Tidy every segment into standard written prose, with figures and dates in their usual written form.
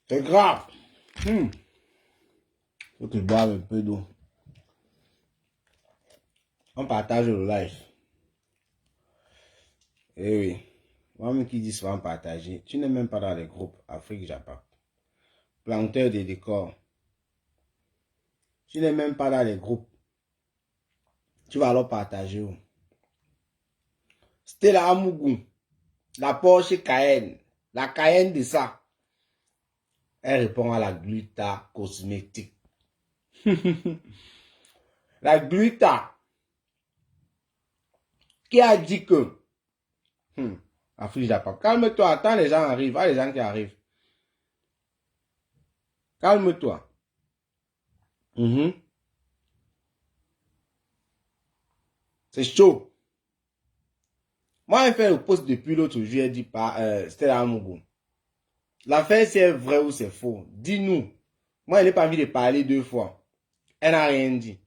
C'est grave. Faut que je boive un peu d'eau. On partage le live. Eh oui. Moi-même qui dis souvent partager. Tu n'es même pas dans les groupes Afrique-Japon. Planteur des décors. Tu n'es même pas dans les groupes. Tu vas alors partager où? Stella Amougou. La Porsche Cayenne. La Cayenne de ça. Elle répond à la gluta cosmétique. La gluta. Qui a dit que Afrique Japon. Calme-toi, attends, les gens arrivent. Ah, les gens qui arrivent. Calme-toi. C'est chaud. Moi, j'ai fait le post depuis l'autre jour. J'ai dit pas, c'était là à Mougou. L'affaire, c'est vrai ou c'est faux. Dis-nous. Moi, je n'ai pas envie de parler deux fois. Elle n'a rien dit.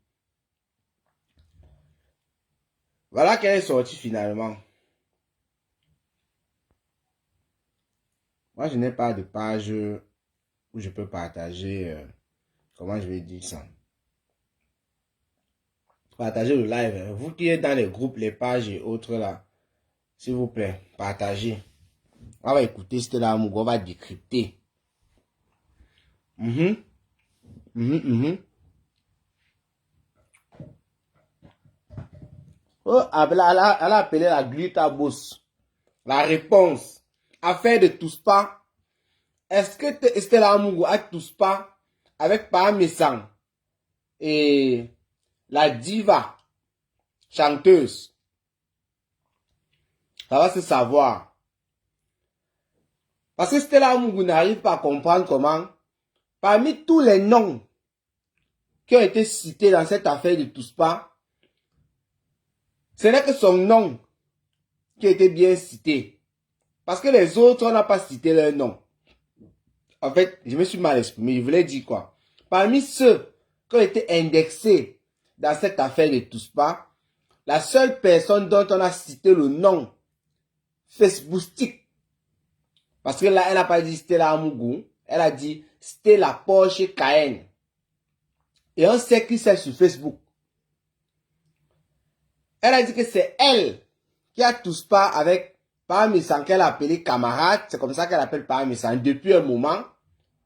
Voilà qu'elle est sortie finalement. Moi, je n'ai pas de page où je peux partager. Comment je vais dire ça? Partager le live. Vous qui êtes dans les groupes, les pages et autres là. S'il vous plaît, partagez. On va écouter Stella Amougou, on va décrypter. Oh, elle a appelé la glutabos. La réponse. Affaire de tous pas. Est-ce que Stella Amougou a tous pas avec Parmesan et la diva chanteuse? Ça va se savoir. Parce que Stella Amougou n'arrive pas à comprendre comment, parmi tous les noms qui ont été cités dans cette affaire de tous pas, ce n'est que son nom qui a été bien cité. Parce que les autres, on n'a pas cité leur nom. En fait, je me suis mal exprimé. Je voulais dire quoi? Parmi ceux qui ont été indexés dans cette affaire de tous pas, la seule personne dont on a cité le nom Facebookistique, parce que là, elle n'a pas dit Stella Amougou, elle a dit Stella Porsche Cayenne. Et on sait qui c'est sur Facebook. Elle a dit que c'est elle qui a tous pas avec Parmesan qu'elle a appelé camarade. C'est comme ça qu'elle appelle Parmesan depuis un moment.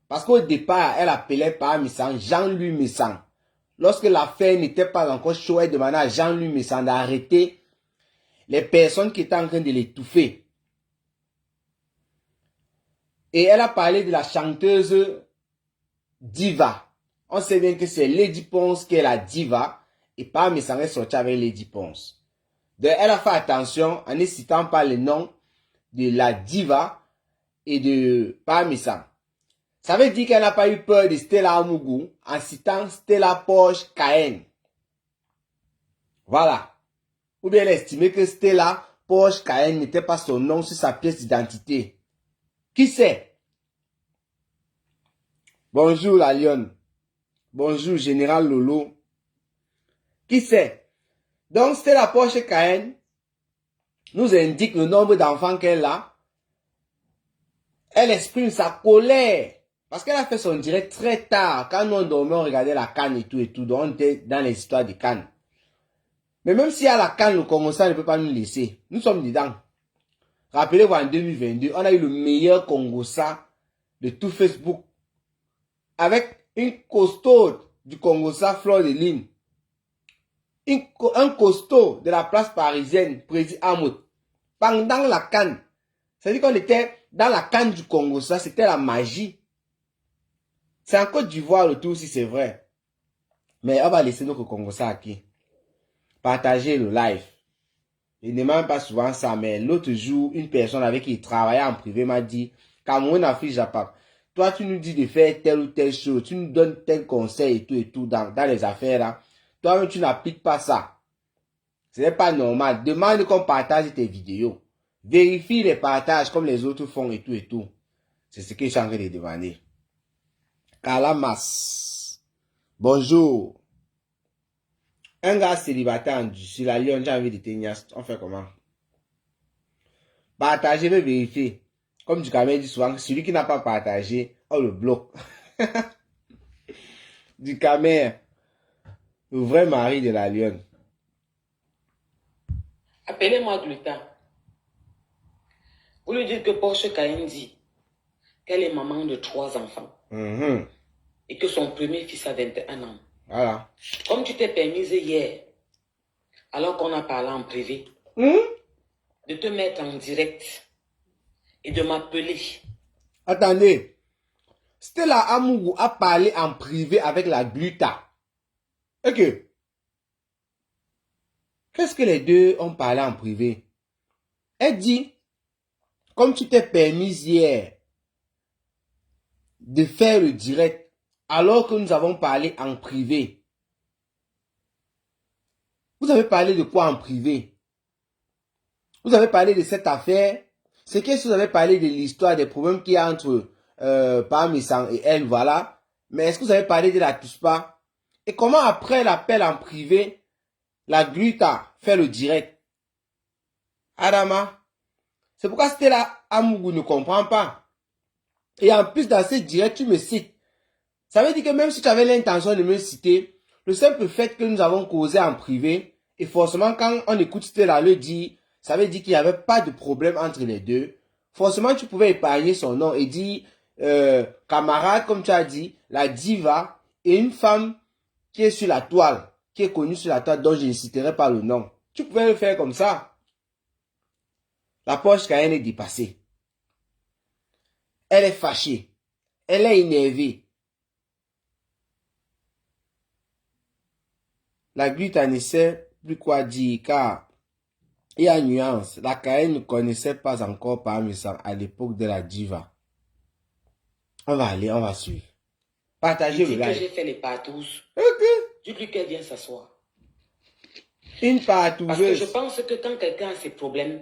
Parce qu'au départ, elle appelait Parmesan Jean-Louis Messan. Lorsque l'affaire n'était pas encore chaude, elle demandait à Jean-Louis Messan d'arrêter les personnes qui étaient en train de l'étouffer. Et elle a parlé de la chanteuse diva. On sait bien que c'est Lady Ponce qui est la diva. Et Parmesan est sorti avec Lady Ponce. Donc elle a fait attention en ne citant pas le nom de la diva et de Parmesan. Ça veut dire qu'elle n'a pas eu peur de Stella Amougou en citant Stella Porsche Cayenne. Voilà. Ou bien elle estimait que Stella Porsche Cayenne n'était pas son nom sur sa pièce d'identité. Qui c'est? Bonjour la lionne. Bonjour Général Lolo. Qui c'est? Donc Stella Porsche Cayenne nous indique le nombre d'enfants qu'elle a. Elle exprime sa colère. Parce qu'elle a fait son direct très tard. Quand nous on dormait, on regardait la CAN et tout. Donc on était dans les histoires de CAN. Mais même si à la CAN, le Congo, ça ne peut pas nous laisser. Nous sommes dedans. Rappelez-vous, en 2022, on a eu le meilleur Congossa de tout Facebook. Avec une costaude du Congossa Fleur de Lune. Un costaud de la place parisienne, Président Hamoud. Pendant la CAN. C'est-à-dire qu'on était dans la CAN du Congossa, c'était la magie. C'est en Côte d'Ivoire le tout si c'est vrai. Mais on va laisser notre Congossa aquí. Partagez le live. Je ne demande pas souvent ça, mais l'autre jour, une personne avec qui il travaillait en privé m'a dit, Cameroun, Afrique, Japon, toi tu nous dis de faire telle ou telle chose, tu nous donnes tel conseil et tout dans les affaires là. Toi-même tu n'appliques pas ça. Ce n'est pas normal. Demande qu'on partage tes vidéos. Vérifie les partages comme les autres font et tout. C'est ce que je suis en train de demander. Kalamas. Bonjour. Un gars célibataire sur la Lyon, j'ai envie de tenir. On fait comment? Partager, vérifier. Comme du Kamel dit souvent, celui qui n'a pas partagé, Oh, le bloc. Du Camer. Le vrai mari de la lionne. Appelez-moi Gluta. Vous lui dites que Porsche Cayenne dit qu'elle est maman de 3 enfants. Et que son premier fils a 21 ans. Voilà. Comme tu t'es permise hier, alors qu'on a parlé en privé, de te mettre en direct et de m'appeler. Attendez. Stella Amougou a parlé en privé avec la Gluta. Ok. Qu'est-ce que les deux ont parlé en privé? Elle dit, comme tu t'es permise hier de faire le direct, alors que nous avons parlé en privé. Vous avez parlé de quoi en privé? Vous avez parlé de cette affaire. C'est que vous avez parlé de l'histoire, des problèmes qu'il y a entre Parmesan et elle, voilà. Mais est-ce que vous avez parlé de la Touspa? Et comment après l'appel en privé, la Gluta fait le direct? Adama, c'est pourquoi Stella Amougou ne comprend pas. Et en plus, dans ce direct, tu me cites. Ça veut dire que même si tu avais l'intention de me citer, le simple fait que nous avons causé en privé, et forcément quand on écoute Stella le dire, ça veut dire qu'il n'y avait pas de problème entre les deux. Forcément, tu pouvais épargner son nom et dire, camarade, comme tu as dit, la diva, et une femme qui est sur la toile, qui est connue sur la toile, dont je ne citerai pas le nom. Tu pouvais le faire comme ça. La Porsche Cayenne est dépassée. Elle est fâchée. Elle est énervée. La Gluta ne sait plus quoi dire car il y a nuance. La Cayenne ne connaissait pas encore Parmesan à l'époque de la diva. On va aller, on va suivre. Partagez le live. Que j'ai fait les partous. Ok. Dites-lui qu'elle vient s'asseoir. Une partouzeuse. Parce que je pense que quand quelqu'un a ses problèmes,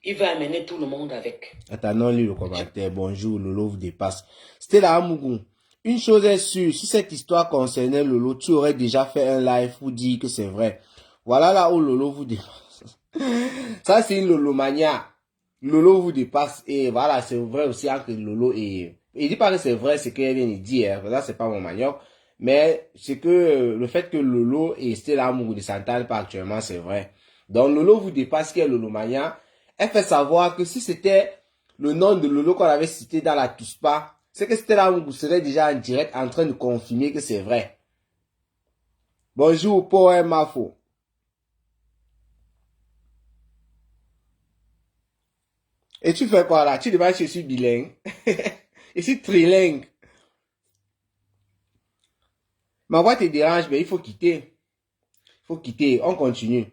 il va amener tout le monde avec. Attendons-lui le commentaire. Bonjour, Lolo vous dépasse. C'était la Amougou. Une chose est sûre, si cette histoire concernait Lolo, tu aurais déjà fait un live pour dire que c'est vrai. Voilà là où Lolo vous dépasse. Ça, c'est une Lolomania. Lolo vous dépasse. Et voilà, c'est vrai aussi entre Lolo et... Il dit pas que c'est vrai, c'est qu'elle vient de dire. Là, c'est pas mon manioc. Mais c'est que le fait que Lolo et Stella Amougou ne s'entendent pas actuellement, c'est vrai. Donc, Lolo vous dépasse, qui est Lolomania. Elle fait savoir que si c'était le nom de Lolo qu'on avait cité dans la Touspa, c'est que Stella Amougou serait déjà en direct en train de confirmer que c'est vrai. Bonjour, Paul Mafo. Et tu fais quoi là? Tu demandes si je suis bilingue. Je suis trilingue. Ma voix te dérange, mais il faut quitter. Il faut quitter. On continue.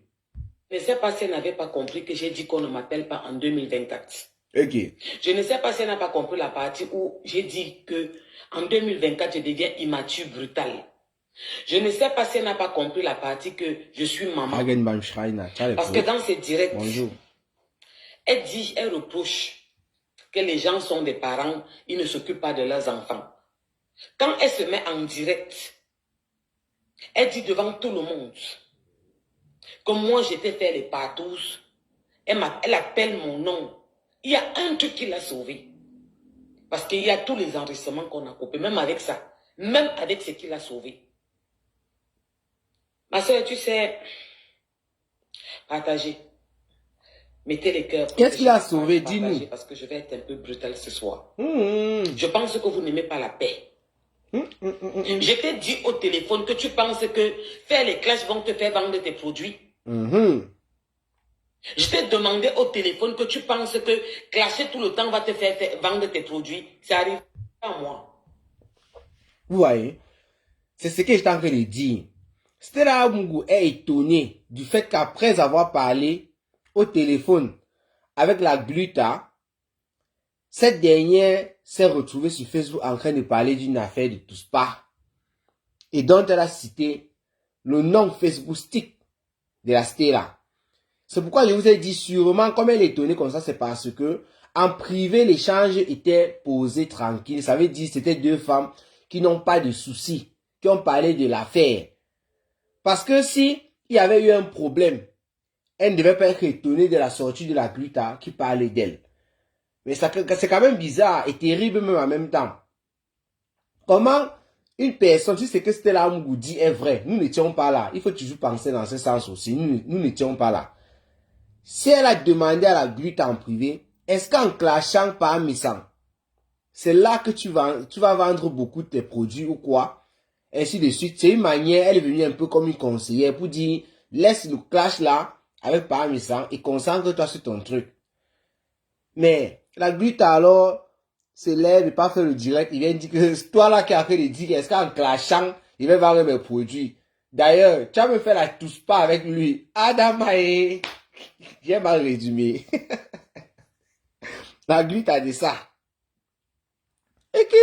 Je ne sais pas si elle n'avait pas compris que j'ai dit qu'on ne m'appelle pas en 2024. Ok. Je ne sais pas si elle n'a pas compris la partie où j'ai dit que en 2024, je deviens immature, brutal. Je ne sais pas si elle n'a pas compris la partie que je suis maman. Parce que dans ses directs, bonjour, elle dit, elle reproche que les gens sont des parents, ils ne s'occupent pas de leurs enfants. Quand elle se met en direct, elle dit devant tout le monde que moi j'étais faire les partous. Elle appelle mon nom. Il y a un truc qui l'a sauvé. Parce qu'il y a tous les enregistrements qu'on a coupés, même avec ça. Même avec ce qui l'a sauvé. Ma soeur, tu sais, partagez. Mettez les cœurs. Qu'est-ce qu'il a sauvé? Dis-nous. Parce que je vais être un peu brutal ce soir. Je pense que vous n'aimez pas la paix. Je t'ai dit au téléphone que tu penses que faire les clashs vont te faire vendre tes produits. Je t'ai demandé au téléphone que tu penses que clasher tout le temps va te faire vendre tes produits. Ça arrive pas à moi. Vous voyez, c'est ce que j'étais en train de dire. Stella Amougou est étonnée du fait qu'après avoir parlé au téléphone avec la Gluta, cette dernière s'est retrouvée sur Facebook en train de parler d'une affaire de Touspa et dont elle a cité le nom Facebookistique de la Stella. C'est pourquoi je vous ai dit sûrement, comme elle est étonnée comme ça, c'est parce que en privé, l'échange était posé tranquille. Ça veut dire que c'était deux femmes qui n'ont pas de soucis, qui ont parlé de l'affaire. Parce que si il y avait eu un problème, elle ne devait pas être étonnée de la sortie de la Gluta qui parlait d'elle. Mais c'est quand même bizarre et terrible même en même temps. Comment une personne, si c'est que Stella Oumgou dit est vrai, nous n'étions pas là. Il faut toujours penser dans ce sens aussi. Nous n'étions pas là. Si elle a demandé à la Gluta en privé, est-ce qu'en clashant par Missang, c'est là que tu vas vendre beaucoup de tes produits ou quoi? Ainsi de suite. C'est une manière, elle est venue un peu comme une conseillère pour dire, laisse le clash là avec par Missang et concentre-toi sur ton truc. Mais la Gluta alors se lève et pas faire le direct. Il vient dire que c'est toi là qui as fait le direct. Est-ce qu'en clashant, il va vendre mes produits? D'ailleurs, tu vas me faire la touche pas avec lui. Adamae. J'ai mal résumé. La Gluta a dit ça. Et que,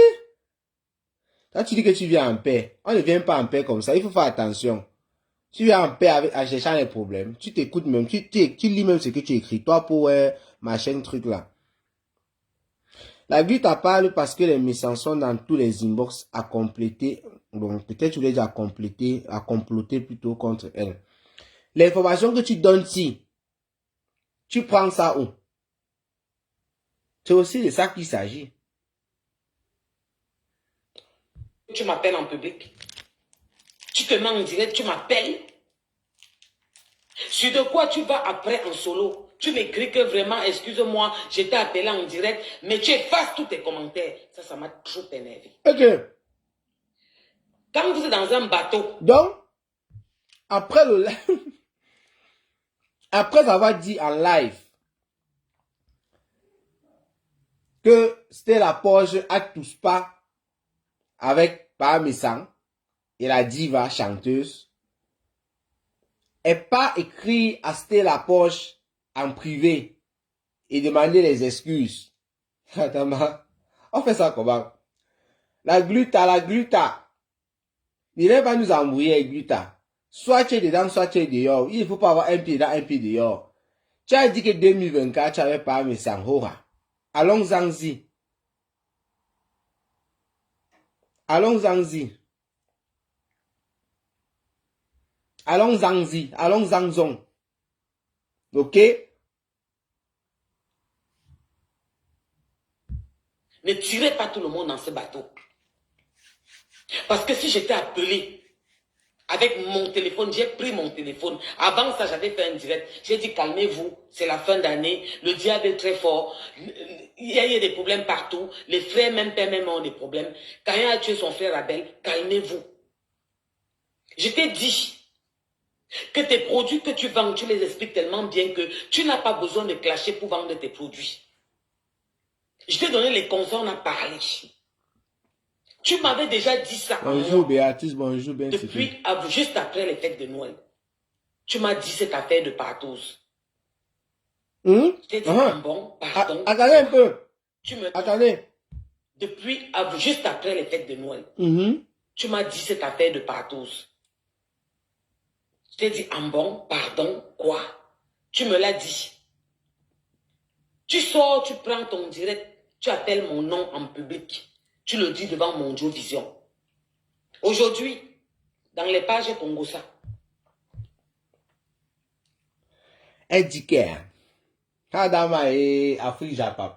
quand tu dis que tu viens en paix, on ne vient pas en paix comme ça. Il faut faire attention. Tu viens en paix en cherchant les problèmes. Tu t'écoutes même. Tu lis même ce que tu écris. Toi pour ma chaîne truc là. La Gluta parle parce que les messages sont dans tous les inbox à compléter. Bon, peut-être tu voulais dire à comploter plutôt contre elle. L'information que tu donnes ici, tu prends ça où? C'est aussi de ça qu'il s'agit. Tu m'appelles en public. Tu te mets en direct, tu m'appelles. Sur de quoi tu vas après en solo? Tu m'écris que vraiment, excuse-moi, je t'ai appelé en direct, mais tu effaces tous tes commentaires. Ça m'a trop énervé. Ok. Quand vous êtes dans un bateau. Donc, après le live, après avoir dit en live que c'était la poche à tous pas avec Parmesan et la diva chanteuse, et pas écrit à Stella Poche en privé et demander les excuses. Attends, on fait ça comment? La Gluta. Il ne va pas nous embrouiller avec Gluta. Soit tu es dedans, soit tu es dehors. Il ne faut pas avoir un pied dedans, un pied dehors. Tu as dit que 2024, tu n'avais pas mis Sanghora. Allons-en-y. Allons-en-y. Allons-en-y. Allons-en-y. Ok? Ne tirez pas tout le monde dans ce bateau. Parce que si j'étais appelé avec mon téléphone, j'ai pris mon téléphone. Avant ça, j'avais fait un direct. J'ai dit, calmez-vous, c'est la fin d'année. Le diable est très fort. Il y a des problèmes partout. Les frères, même père, même ont des problèmes. Quand il a tué son frère Abel, calmez-vous. Je t'ai dit que tes produits que tu vends, tu les expliques tellement bien que tu n'as pas besoin de clasher pour vendre tes produits. Je t'ai donné les conseils, on a parlé. Tu m'avais déjà dit ça. Bonjour Béatrice, bonjour Ben. Depuis, juste après les fêtes de Noël. Tu m'as dit cette affaire de partose. Je t'ai dit, bon, pardon. Attendez un peu. Attendez. Depuis, juste après les fêtes de Noël. Tu m'as dit cette affaire de partose. Je t'ai dit, bon, pardon, quoi? Tu me l'as dit. Tu sors, tu prends ton direct, tu appelles mon nom en public. Tu le dis devant mon Dieu Vision. Aujourd'hui, dans les pages Congosa. Elle dit qu'elle, Kadama et Afrique Japon,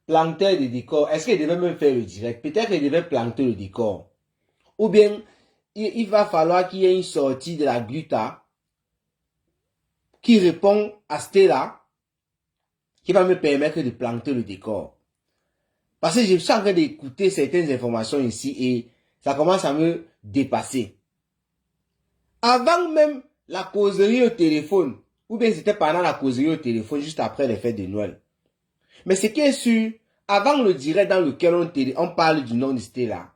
planteur de décor, est-ce qu'elle devait même faire le direct? Peut-être qu'elle devait planter le décor. Ou bien, il va falloir qu'il y ait une sortie de la Gluta qui répond à Stella, qui va me permettre de planter le décor. Parce que je suis en train d'écouter certaines informations ici et ça commence à me dépasser. Avant même la causerie au téléphone, ou bien c'était pendant la causerie au téléphone, juste après les fêtes de Noël. Mais ce qui est sûr, avant le direct dans lequel on parle du nom de Stella,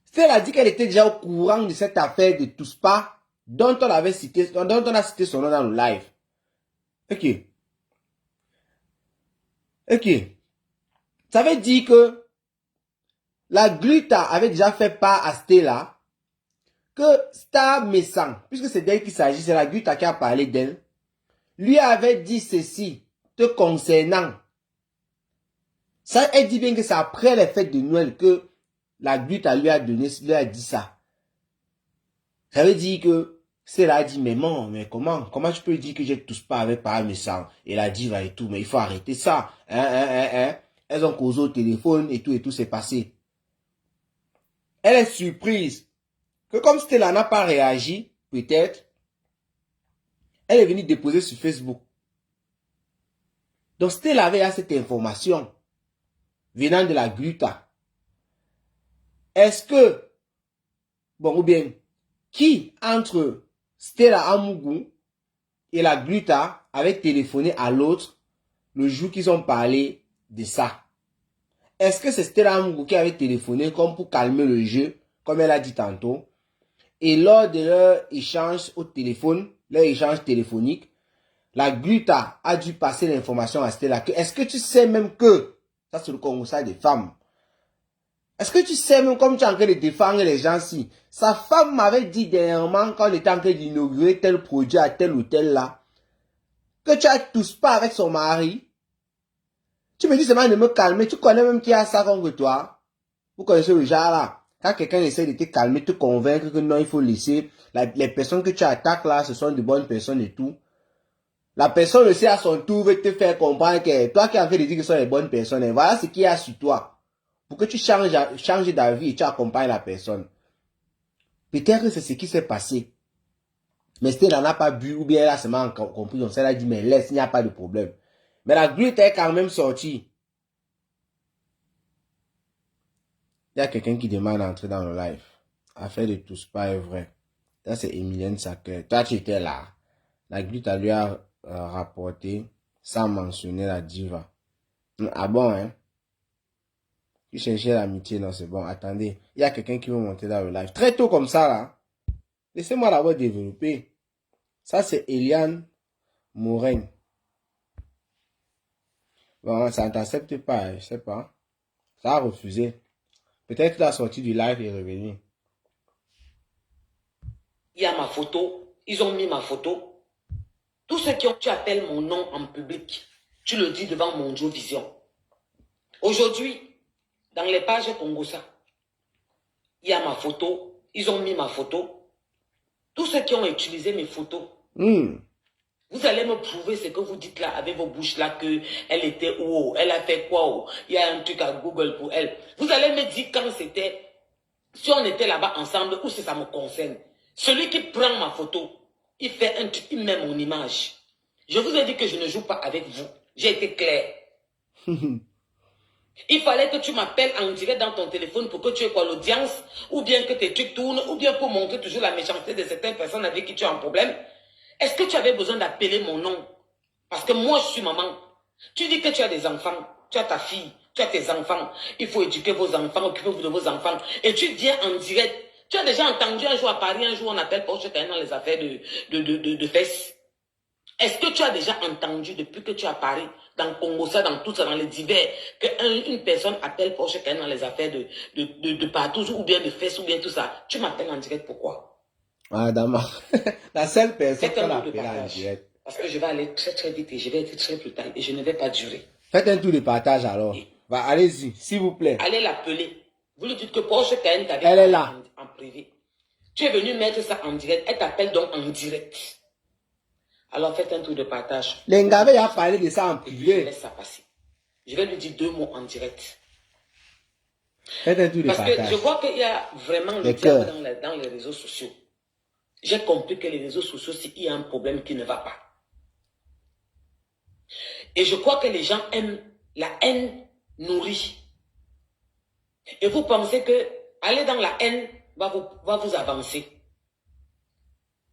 Stella a dit qu'elle était déjà au courant de cette affaire de Touspa dont on a cité son nom dans le live. Ok. Ça veut dire que la Gluta avait déjà fait part à Stella que Star Messang, puisque c'est d'elle qu'il s'agit, c'est la Gluta qui a parlé d'elle, lui avait dit ceci te concernant. Ça, elle dit bien que c'est après les fêtes de Noël que la Gluta lui a dit ça. Ça veut dire que Stella a dit, mais non, mais comment tu peux dire que je ne touche pas avec par Messang et la diva et tout, mais il faut arrêter ça. Elles ont causé au téléphone et tout s'est passé. elle est surprise que comme Stella n'a pas réagi, peut-être, elle est venue déposer sur Facebook. Donc Stella avait cette information venant de la Gluta. Est-ce que, bon ou bien, qui entre Stella Amougou et la Gluta avait téléphoné à l'autre le jour qu'ils ont parlé de ça? Est-ce que c'est Stella Amougou qui avait téléphoné comme pour calmer le jeu, comme elle a dit tantôt? Et lors de leur échange au téléphone, leur échange téléphonique, la Gluta a dû passer l'information à Stella que est-ce que tu sais même que, ça c'est le Congo des femmes, est-ce que tu sais même comme tu es en train de défendre les gens-ci, sa femme m'avait dit dernièrement quand on était en train d'inaugurer tel produit à tel hôtel là, que tu as tous pas avec son mari. Tu me dis seulement de me calmer, tu connais même qui a ça contre toi. Vous connaissez le genre là. Quand quelqu'un essaie de te calmer, te convaincre que non, il faut laisser. Les personnes que tu attaques là, ce sont de bonnes personnes et tout. La personne aussi à son tour veut te faire comprendre que toi qui es en train de dire que ce sont les bonnes personnes, et voilà ce qu'il y a sur toi. Pour que tu changes d'avis et tu accompagnes la personne. Peut-être que c'est ce qui s'est passé. Mais si elle n'en a pas bu ou bien elle a seulement compris, donc elle a dit mais laisse, il n'y a pas de problème. Mais la glutte est quand même sortie. Il y a quelqu'un qui demande d'entrer dans le live. Affaire de tous pas est vrai. Ça c'est Emilienne Sacker. Toi tu étais là. La glutte lui a rapporté sans mentionner la diva. Ah bon hein? Tu cherchais l'amitié, non c'est bon. Attendez, il y a quelqu'un qui veut monter dans le live. Très tôt comme ça là. Laissez-moi l'avoir développé. Ça c'est Eliane Morin. Bon, ça ne t'accepte pas, je sais pas. Ça a refusé. Peut-être la sortie du live est revenue. Il y a ma photo. Ils ont mis ma photo. Tous ceux qui ont, tu appelles mon nom en public, tu le dis devant mon Joe Vision. Aujourd'hui, dans les pages Congosa, il y a ma photo. Ils ont mis ma photo. Tous ceux qui ont utilisé mes photos, vous allez me prouver ce que vous dites là, avec vos bouches là, qu'elle était où, elle a fait quoi, il y a un truc à Google pour elle. Vous allez me dire quand c'était, si on était là-bas ensemble, ou si ça me concerne. Celui qui prend ma photo, il fait un truc, il met mon image. Je vous ai dit que je ne joue pas avec vous. J'ai été clair. Il fallait que tu m'appelles en direct dans ton téléphone pour que tu aies quoi l'audience, ou bien que tes trucs tournent, ou bien pour montrer toujours la méchanceté de certaines personnes avec qui tu as un problème. Est-ce que tu avais besoin d'appeler mon nom? Parce que moi, je suis maman. Tu dis que tu as des enfants, tu as ta fille, tu as tes enfants. Il faut éduquer vos enfants, occupez-vous de vos enfants. Et tu viens en direct. Tu as déjà entendu un jour à Paris, un jour on appelle Porsche dans les affaires de fesses. Est-ce que tu as déjà entendu depuis que tu es à Paris, dans Congo, ça, dans tout ça, dans les divers, qu'une personne appelle Porsche dans les affaires de partout, ou bien de fesses, ou bien tout ça? Tu m'appelles en direct, pourquoi? Ah, d'accord. La seule personne Faites qu'on un tour de appelle en partage. direct. Parce que je vais aller très très vite et je vais être très brutal et je ne vais pas durer. Faites un tour de partage alors. Va, allez-y, s'il vous plaît. Allez l'appeler. Vous lui dites que Porsche Cayenne t'avait Elle est là. En privé. Tu es venu mettre ça en direct. Elle t'appelle donc en direct. Alors faites un tour de partage. L'Engave a parlé de ça en Et puis je privé. laisse ça passer. Je vais lui dire 2 mots en direct. Faites un tour de Parce partage. que je vois qu'il y a vraiment le diable dans les réseaux sociaux. J'ai compris que les réseaux sociaux, il y a un problème qui ne va pas. Et je crois que les gens aiment la haine nourrie. Et vous pensez que aller dans la haine va vous avancer.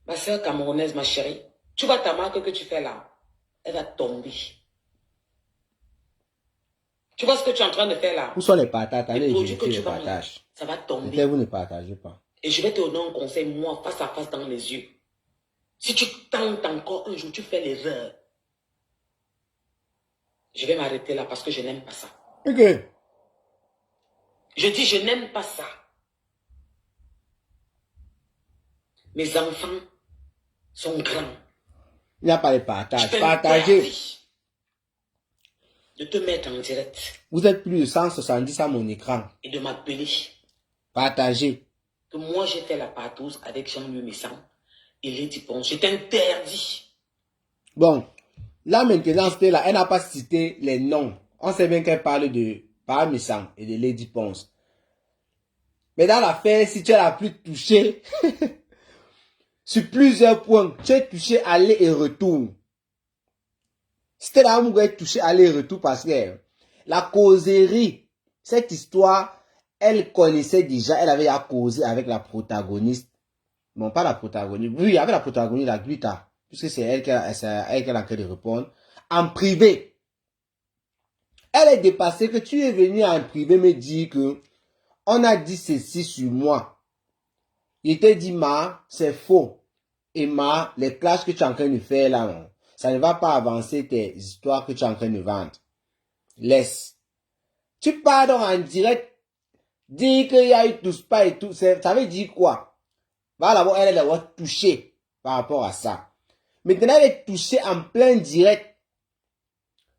Ma soeur camerounaise, ma chérie, tu vois ta marque que tu fais là, elle va tomber. Tu vois ce que tu es en train de faire là? Où sont les partages? Les Attendez, produits je que les tu vas partage. ça va tomber. Peut-être vous ne partagez pas. Et je vais te donner un conseil, moi, face à face dans les yeux. Si tu tentes encore un jour, tu fais l'erreur. Je vais m'arrêter là parce que je n'aime pas ça. Ok. Je dis, je n'aime pas ça. Mes enfants sont grands. Il n'y a pas de partage. Je Partagez. De te mettre en direct. Vous êtes plus de 170 à mon écran. Et de m'appeler. Partagez. Que moi, j'ai fait la partouze avec Jean-Louis Messan et Lady Ponce. Je t'interdis. Bon. Là, maintenant, c'était là. Elle n'a pas cité les noms. On sait bien qu'elle parle de Messan et de Lady Ponce. Mais dans l'affaire, si tu es la plus touchée, sur plusieurs points, tu es touché aller et retour. C'était là où est touché aller et retour parce que la causerie, cette histoire, elle connaissait déjà, elle avait à causer avec la protagoniste. Non, pas la protagoniste. Oui, avec la protagoniste, la Gluta. Puisque c'est elle qui a en train de répondre. En privé. Elle est dépassée que tu es venu en privé me dire que on a dit ceci sur moi. Il te dit, Ma, c'est faux. Et Ma, les clashes que tu es en train de faire là, non, ça ne va pas avancer tes histoires que tu es en train de vendre. Laisse. Tu pars donc en direct, dire qu'il y a eu tout pas et tout. Ça veut dire quoi? Va d'abord, elle est d'abord touchée par rapport à ça. Maintenant, elle est touchée en plein direct.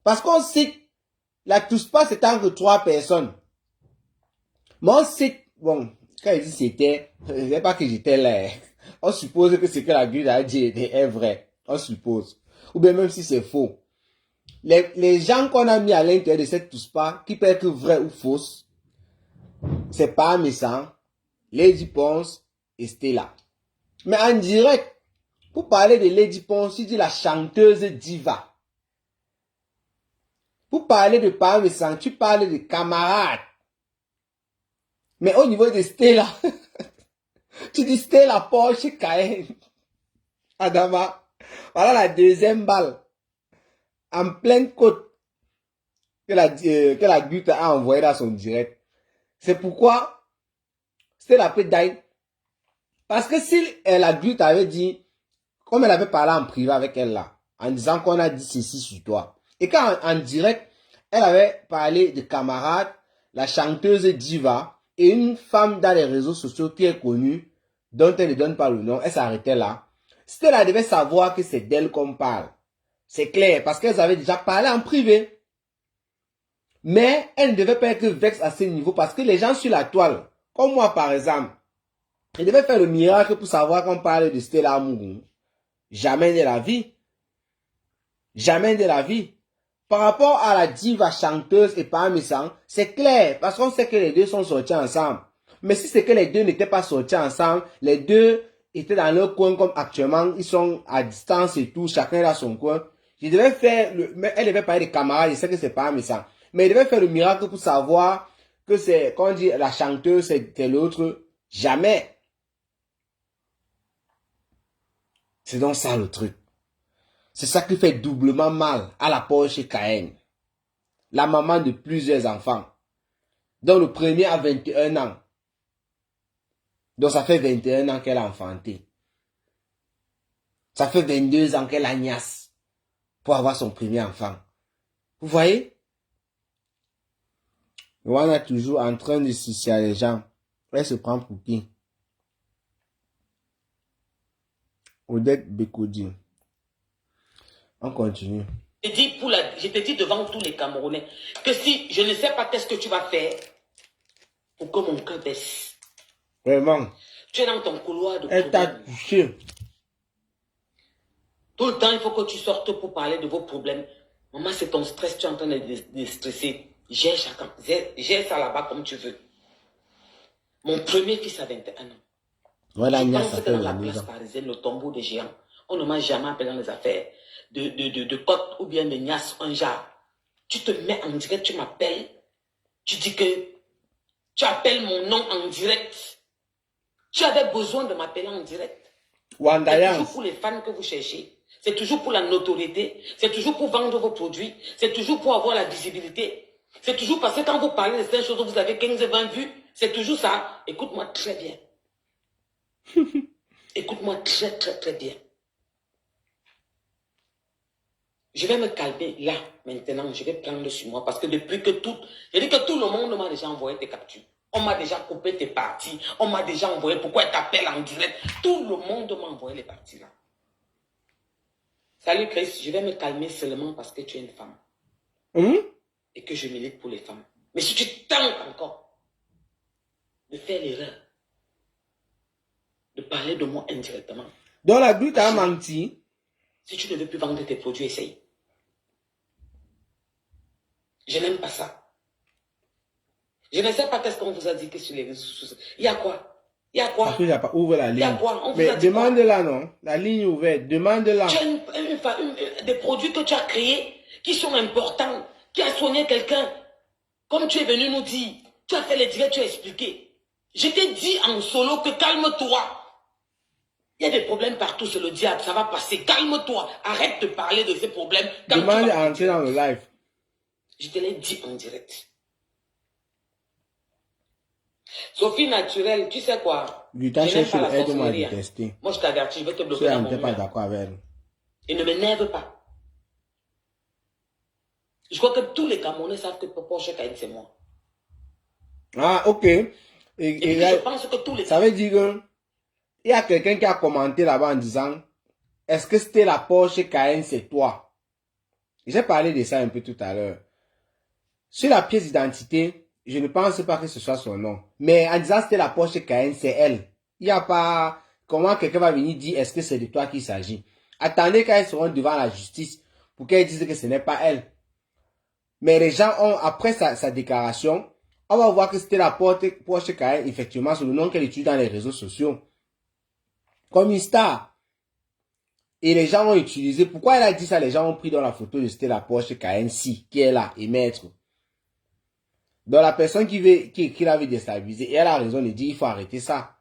Parce qu'on cite, la touche pas, c'est entre 3 personnes. Mais on cite, bon, quand il dit c'était, je ne sais pas que j'étais là. On suppose que ce que la Bible a dit est vrai. On suppose. Ou bien même si c'est faux. Les gens qu'on a mis à l'intérieur de cette touche pas, qui peut être vrai ou fausse, c'est pas méchant, Lady Ponce et Stella. Mais en direct, pour parler de Lady Ponce, tu dis la chanteuse diva. Pour parler de Parmesan, tu parles de camarades. Mais au niveau de Stella, tu dis Stella Porsche Cayenne. Adama, voilà la deuxième balle. En pleine côte que la Gute a envoyé dans son direct. C'est pourquoi Stella peut die. Parce que si la Gute avait dit, comme elle avait parlé en privé avec elle là, en disant qu'on a dit ceci sur toi. Et quand en direct, elle avait parlé de camarades, la chanteuse diva et une femme dans les réseaux sociaux qui est connue, dont elle ne donne pas le nom, elle s'arrêtait là. Stella devait savoir que c'est d'elle qu'on parle. C'est clair, parce qu'elles avaient déjà parlé en privé. Mais elle ne devait pas être vexe à ce niveau, parce que les gens sur la toile, comme moi par exemple, ils devaient faire le miracle pour savoir qu'on parle de Stella Amourou. Jamais de la vie. Jamais de la vie. Par rapport à la diva chanteuse et Parmesan, c'est clair, parce qu'on sait que les deux sont sortis ensemble. Mais si c'est que les deux n'étaient pas sortis ensemble, les deux étaient dans leur coin comme actuellement, ils sont à distance et tout, chacun dans son coin. Elle devait parler des camarades, je sais que c'est Parmesan. Mais elle devait faire le miracle pour savoir que c'est, quand on dit la chanteuse, c'est l'autre. Jamais. C'est donc ça le truc. C'est ça qui fait doublement mal à la Porsche Cayenne. La maman de plusieurs enfants. Donc le premier a 21 ans. Donc ça fait 21 ans qu'elle a enfanté. Ça fait 22 ans qu'elle a niasse pour avoir son premier enfant. Vous voyez? On est toujours en train de sucer les gens. Elle se prend pour qui? Odette Bekodi. On continue. Je te dis devant tous les Camerounais que si je ne sais pas qu'est-ce que tu vas faire pour que mon cœur baisse. Vraiment. Tu es dans ton couloir de Elle t'a problème. touché. Tout le temps, il faut que tu sortes pour parler de vos problèmes. Maman, c'est ton stress, tu es en train de stresser. Gère chacun. Gère ça là-bas comme tu veux. Mon premier fils a 21 ans. Voilà, Je Nia, pense ça que fait dans la 22 place ans. parisienne, le tombeau des géants, on ne m'a jamais appelé dans les affaires de côte ou bien de niasse, un genre. Tu te mets en direct, tu m'appelles. Tu dis que tu appelles mon nom en direct. Tu avais besoin de m'appeler en direct. C'est toujours pour les fans que vous cherchez. C'est toujours pour la notoriété. C'est toujours pour vendre vos produits. C'est toujours pour avoir la visibilité. C'est toujours parce que quand vous parlez de ces choses, vous avez 15-20 vues. C'est toujours ça. Écoute-moi très bien. Écoute-moi très, très, très bien. Je vais me calmer là, maintenant. Je vais prendre sur moi parce que depuis que je dis que tout le monde m'a déjà envoyé tes captures. On m'a déjà coupé tes parties. On m'a déjà envoyé pourquoi elle t'appelle en direct. Tout le monde m'a envoyé les parties là. Salut Chris, je vais me calmer seulement parce que tu es une femme. Et que je milite pour les femmes. Mais si tu tentes encore de faire l'erreur, de parler de moi indirectement. Donc la Gute a menti. Si tu ne veux plus vendre tes produits, essaye. Je n'aime pas ça. Je ne sais pas qu'est-ce qu'on vous a dit que sur les réseaux sociaux. Il y a quoi? Il y a quoi? Parce que j'ai pas ouvert la ligne. Il y a quoi? On vous Mais a dit quoi? demande-la, non? La ligne est ouverte. Demande-la. Tu as des produits que tu as créés qui sont importants. Tu as soigné quelqu'un. Comme tu es venu nous dire. Tu as fait les directs, tu as expliqué. Je t'ai dit en solo que calme-toi. Il y a des problèmes partout, c'est le diable, ça va passer. Calme-toi. Arrête de parler de ces problèmes. Demande à entrer dans le live. Je te l'ai dit en direct. Sophie naturelle, tu sais quoi? Je n'aime pas la sorcellerie. Moi, je t'avertis, je vais te bloquer dans mon pas d'accord avec elle. Et ne m'énerve pas. Je crois que tous les Camerounais savent que Porsche Cayenne, c'est moi. Ah, ok. Et je pense que tous les... Ça veut dire que il y a quelqu'un qui a commenté là-bas en disant, est-ce que c'était la Porsche Cayenne, c'est toi? J'ai parlé de ça un peu tout à l'heure. Sur la pièce d'identité, je ne pense pas que ce soit son nom. Mais en disant c'était la Porsche Cayenne, c'est elle. Il n'y a pas... Comment quelqu'un va venir dire, est-ce que c'est de toi qu'il s'agit? Attendez qu'elles seront devant la justice pour qu'elles disent que ce n'est pas elle. Mais les gens ont, après sa déclaration, on va voir que c'était la Porsche Cayenne, effectivement, sur le nom qu'elle utilise dans les réseaux sociaux. Comme une star. Et les gens ont utilisé. Pourquoi elle a dit ça? Les gens ont pris dans la photo de c'était la Porsche Cayenne, si, qui est là, et maître. Donc la personne qui l'avait déstabilisé, et elle a raison de dire, il faut arrêter ça.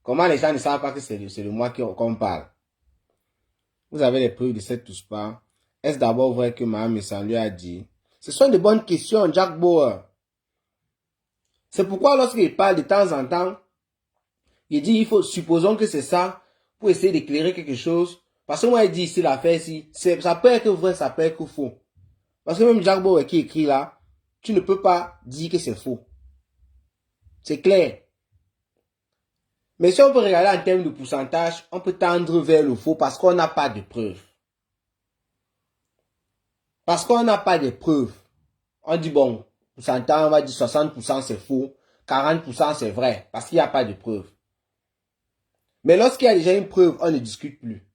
Comment les gens ne savent pas que c'est de moi qu'on parle? Vous avez les preuves de cette touche pas. Est-ce d'abord vrai que Mme Messan lui a dit? Ce sont de bonnes questions, Jack Bauer. C'est pourquoi lorsqu'il parle de temps en temps, il dit, supposons que c'est ça, pour essayer d'éclairer quelque chose. Parce que moi, il dit ici, l'affaire ici, ça peut être vrai, ça peut être faux. Parce que même Jack Bauer qui écrit là, tu ne peux pas dire que c'est faux. C'est clair. Mais si on peut regarder en termes de pourcentage, on peut tendre vers le faux parce qu'on n'a pas de preuves. Parce qu'on n'a pas de preuves. On dit bon, pourcentage, on va dire 60% c'est faux, 40% c'est vrai, parce qu'il n'y a pas de preuves. Mais lorsqu'il y a déjà une preuve, on ne discute plus.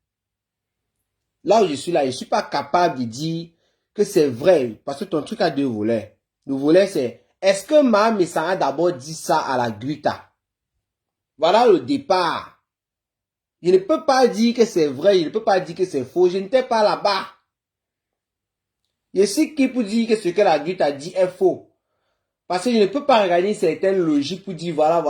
Là où je suis là, je ne suis pas capable de dire que c'est vrai, parce que ton truc a deux volets. Le volet c'est, est-ce que Mme Messan a d'abord dit ça à la Guita? Voilà le départ. Je ne peux pas dire que c'est vrai, je ne peux pas dire que c'est faux, je n'étais pas là-bas. Je suis qui pour dire que ce que la Guita a dit est faux? Parce que je ne peux pas regarder une certaine logique pour dire voilà.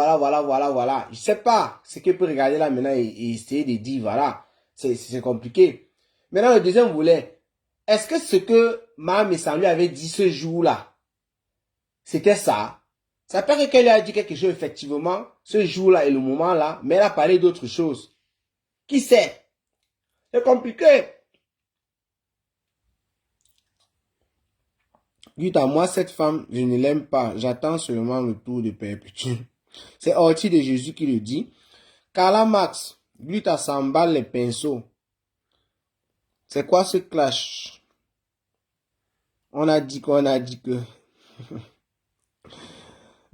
Je ne sais pas ce que je peux regarder là maintenant et essayer de dire voilà. C'est compliqué. Maintenant, le deuxième volet. Est-ce que ce que Mme Messan lui avait dit ce jour-là, c'était ça? Ça peut être qu'elle a dit quelque chose effectivement, ce jour-là et le moment-là, mais elle a parlé d'autre chose. Qui sait? C'est compliqué. Dites à moi, cette femme, je ne l'aime pas. J'attends seulement le tour de perpétuer. C'est Orti de Jésus qui le dit. Carla Max, Gluta s'emballe les pinceaux. C'est quoi ce clash? On a dit que.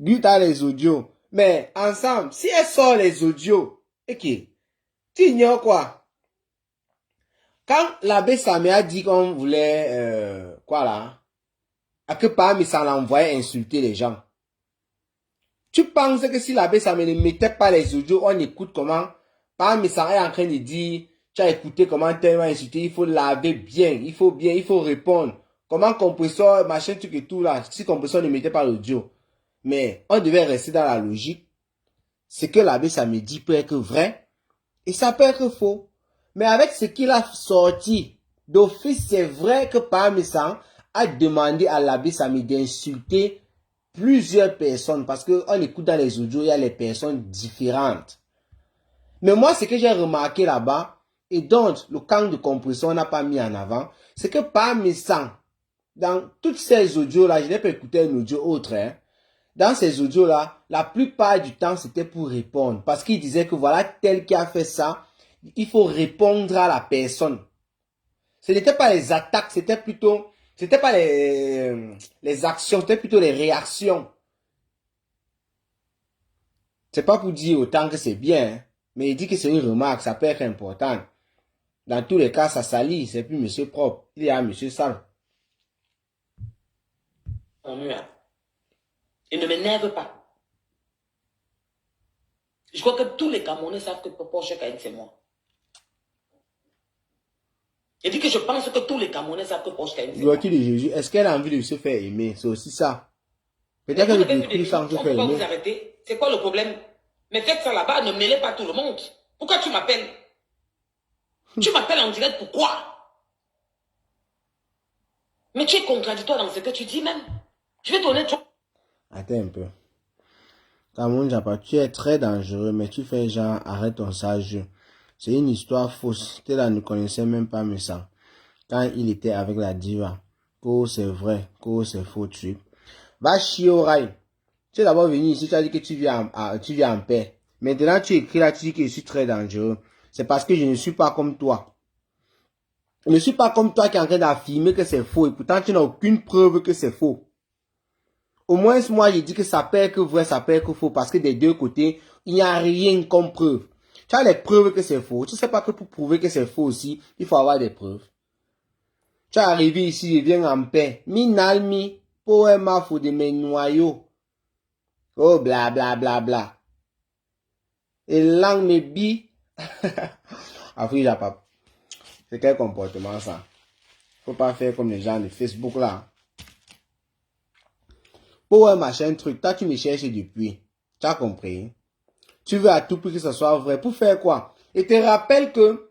Gluta les audios. Mais ensemble, si elle sort les audios, ok, tu ignores quoi? Quand l'abbé Samé a dit qu'on voulait, quoi là? À que parmi ça l'envoyait insulter les gens. Tu penses que si l'abbé Samé ne mettait pas les audios, on écoute comment parmi ça est en train de dire, tu as écouté comment tellement insulté, il faut laver bien, il faut répondre. Comment compresseur, machin, truc et tout là, si compresseur ne mettait pas l'audio. Mais on devait rester dans la logique. Ce que l'abbé Samé dit peut être vrai, et ça peut être faux. Mais avec ce qu'il a sorti, d'office, c'est vrai que parmi ça, a demandé à l'abbé Samé d'insulter plusieurs personnes parce qu'on écoute dans les audios, il y a les personnes différentes. Mais moi, ce que j'ai remarqué là-bas, et donc le camp de compression n'a pas mis en avant, c'est que parmi ça, dans toutes ces audios-là, je n'ai pas écouté un audio autre, hein. Dans ces audios-là, la plupart du temps, c'était pour répondre. Parce qu'il disait que voilà, tel qui a fait ça, il faut répondre à la personne. Ce n'était pas les attaques, c'était pas les actions, c'était plutôt les réactions. C'est pas pour dire autant que c'est bien, hein, mais il dit que c'est une remarque, ça peut être important. Dans tous les cas, ça salit, c'est plus monsieur propre, il y a monsieur sale. Et ne m'énerve pas. Je crois que tous les Camerounais savent que Porsche Cayenne, c'est moi. Je dis que je pense que tous les Camerounais savent que Porsche Cayenne, c'est moi. Gloire de Jésus, est-ce qu'elle a envie de se faire aimer? C'est aussi ça. Mais Peut-être vous qu'elle n'avez veut plus de détruire sans limites. se On ne faire peut pas vous aimer. arrêter. C'est quoi le problème? Mais faites ça là-bas, ne mêlez pas tout le monde. Pourquoi tu m'appelles? Tu m'appelles en direct, pourquoi? Mais tu es contradictoire dans ce que tu dis même. Je vais tourner. Attends un peu. Cameroun Japa, tu es très dangereux, mais tu fais genre, arrête ton sage jeu. C'est une histoire fausse. Tel ne connaissait même pas Messa. Quand il était avec la diva. Que c'est vrai, que c'est faux, tu. Va chier au rail. Tu es d'abord venu ici, tu as dit que tu viens en paix. Maintenant, tu écris là, tu dis que je suis très dangereux. C'est parce que je ne suis pas comme toi. Je ne suis pas comme toi qui est en train d'affirmer que c'est faux. Et pourtant, tu n'as aucune preuve que c'est faux. Au moins, moi, je dis que ça perd que vrai, ça perd que faux. Parce que des deux côtés, il n'y a rien comme preuve. Tu as les preuves que c'est faux. Tu ne sais pas que pour prouver que c'est faux aussi, il faut avoir des preuves. Tu es arrivé ici, je viens en paix. Minalmi, poema, faut de mes noyaux. Oh, bla, bla, bla, bla. Et langue me bi. Afrique, Japap. C'est quel comportement ça? Faut pas faire comme les gens de Facebook là. Pour un machin truc, toi tu me cherches depuis. Tu as compris? Tu veux à tout prix que ce soit vrai. Pour faire quoi? Et te rappelle que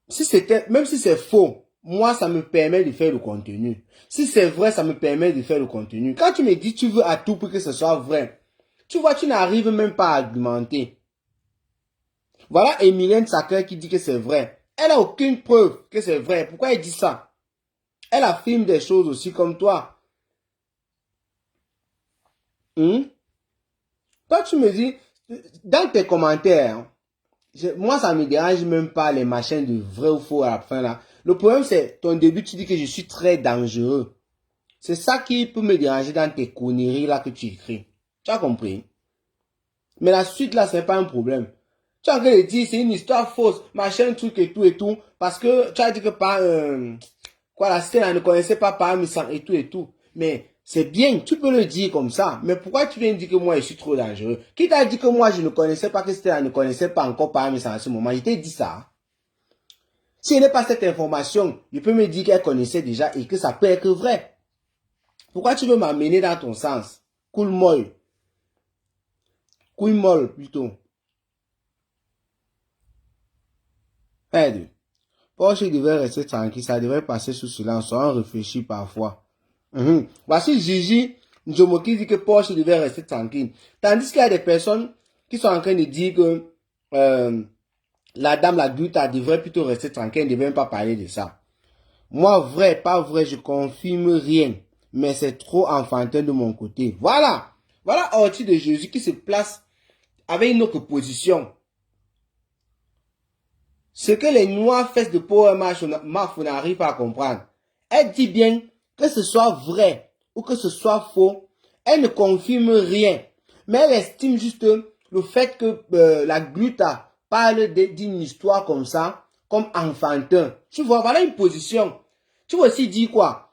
si c'était, même si c'est faux, moi ça me permet de faire le contenu. Si c'est vrai, ça me permet de faire le contenu. Quand tu me dis tu veux à tout prix que ce soit vrai, tu vois, tu n'arrives même pas à argumenter. Voilà Emilienne Sacré qui dit que c'est vrai. Elle n'a aucune preuve que c'est vrai. Pourquoi elle dit ça? Elle affirme des choses aussi comme toi. Toi, tu me dis, dans tes commentaires, moi, ça me dérange même pas les machins de vrai ou faux à la fin là. Le problème, c'est ton début, tu dis que je suis très dangereux. C'est ça qui peut me déranger dans tes conneries là que tu écris. Tu as compris? Mais la suite là, c'est pas un problème. Tu as en train de dire, c'est une histoire fausse, machin, truc et tout, parce que tu as dit que par, quoi, la scène, ne connaissait pas par et tout et tout. Mais c'est bien, tu peux le dire comme ça. Mais pourquoi tu viens de dire que moi, je suis trop dangereux? Qui t'a dit que moi, je ne connaissais pas, que Stella ne connaissait pas encore par à ce moment? Je t'ai dit ça. Si elle n'est pas cette information, je peux me dire qu'elle connaissait déjà et que ça peut être vrai. Pourquoi tu veux m'amener dans ton sens? Cool molle. Couille molle, plutôt. Aide. Porsche devait rester tranquille, ça devrait passer sous silence, on réfléchit parfois. Voici Gigi Njomo qui dit que Porsche devait rester tranquille. Tandis qu'il y a des personnes qui sont en train de dire que la dame, la Guta, devrait plutôt rester tranquille, elle ne devait même pas parler de ça. Moi, vrai, pas vrai, je confirme rien. Mais c'est trop enfantin de mon côté. Voilà. Voilà Orti de Jésus qui se place avec une autre position. Ce que les noirs fesses de Power March n'arrivent pas à comprendre. Elle dit bien que ce soit vrai ou que ce soit faux. Elle ne confirme rien. Mais elle estime juste le fait que la Gluta parle d'une histoire comme ça, comme enfantin. Tu vois, voilà une position. Tu vas aussi dire quoi?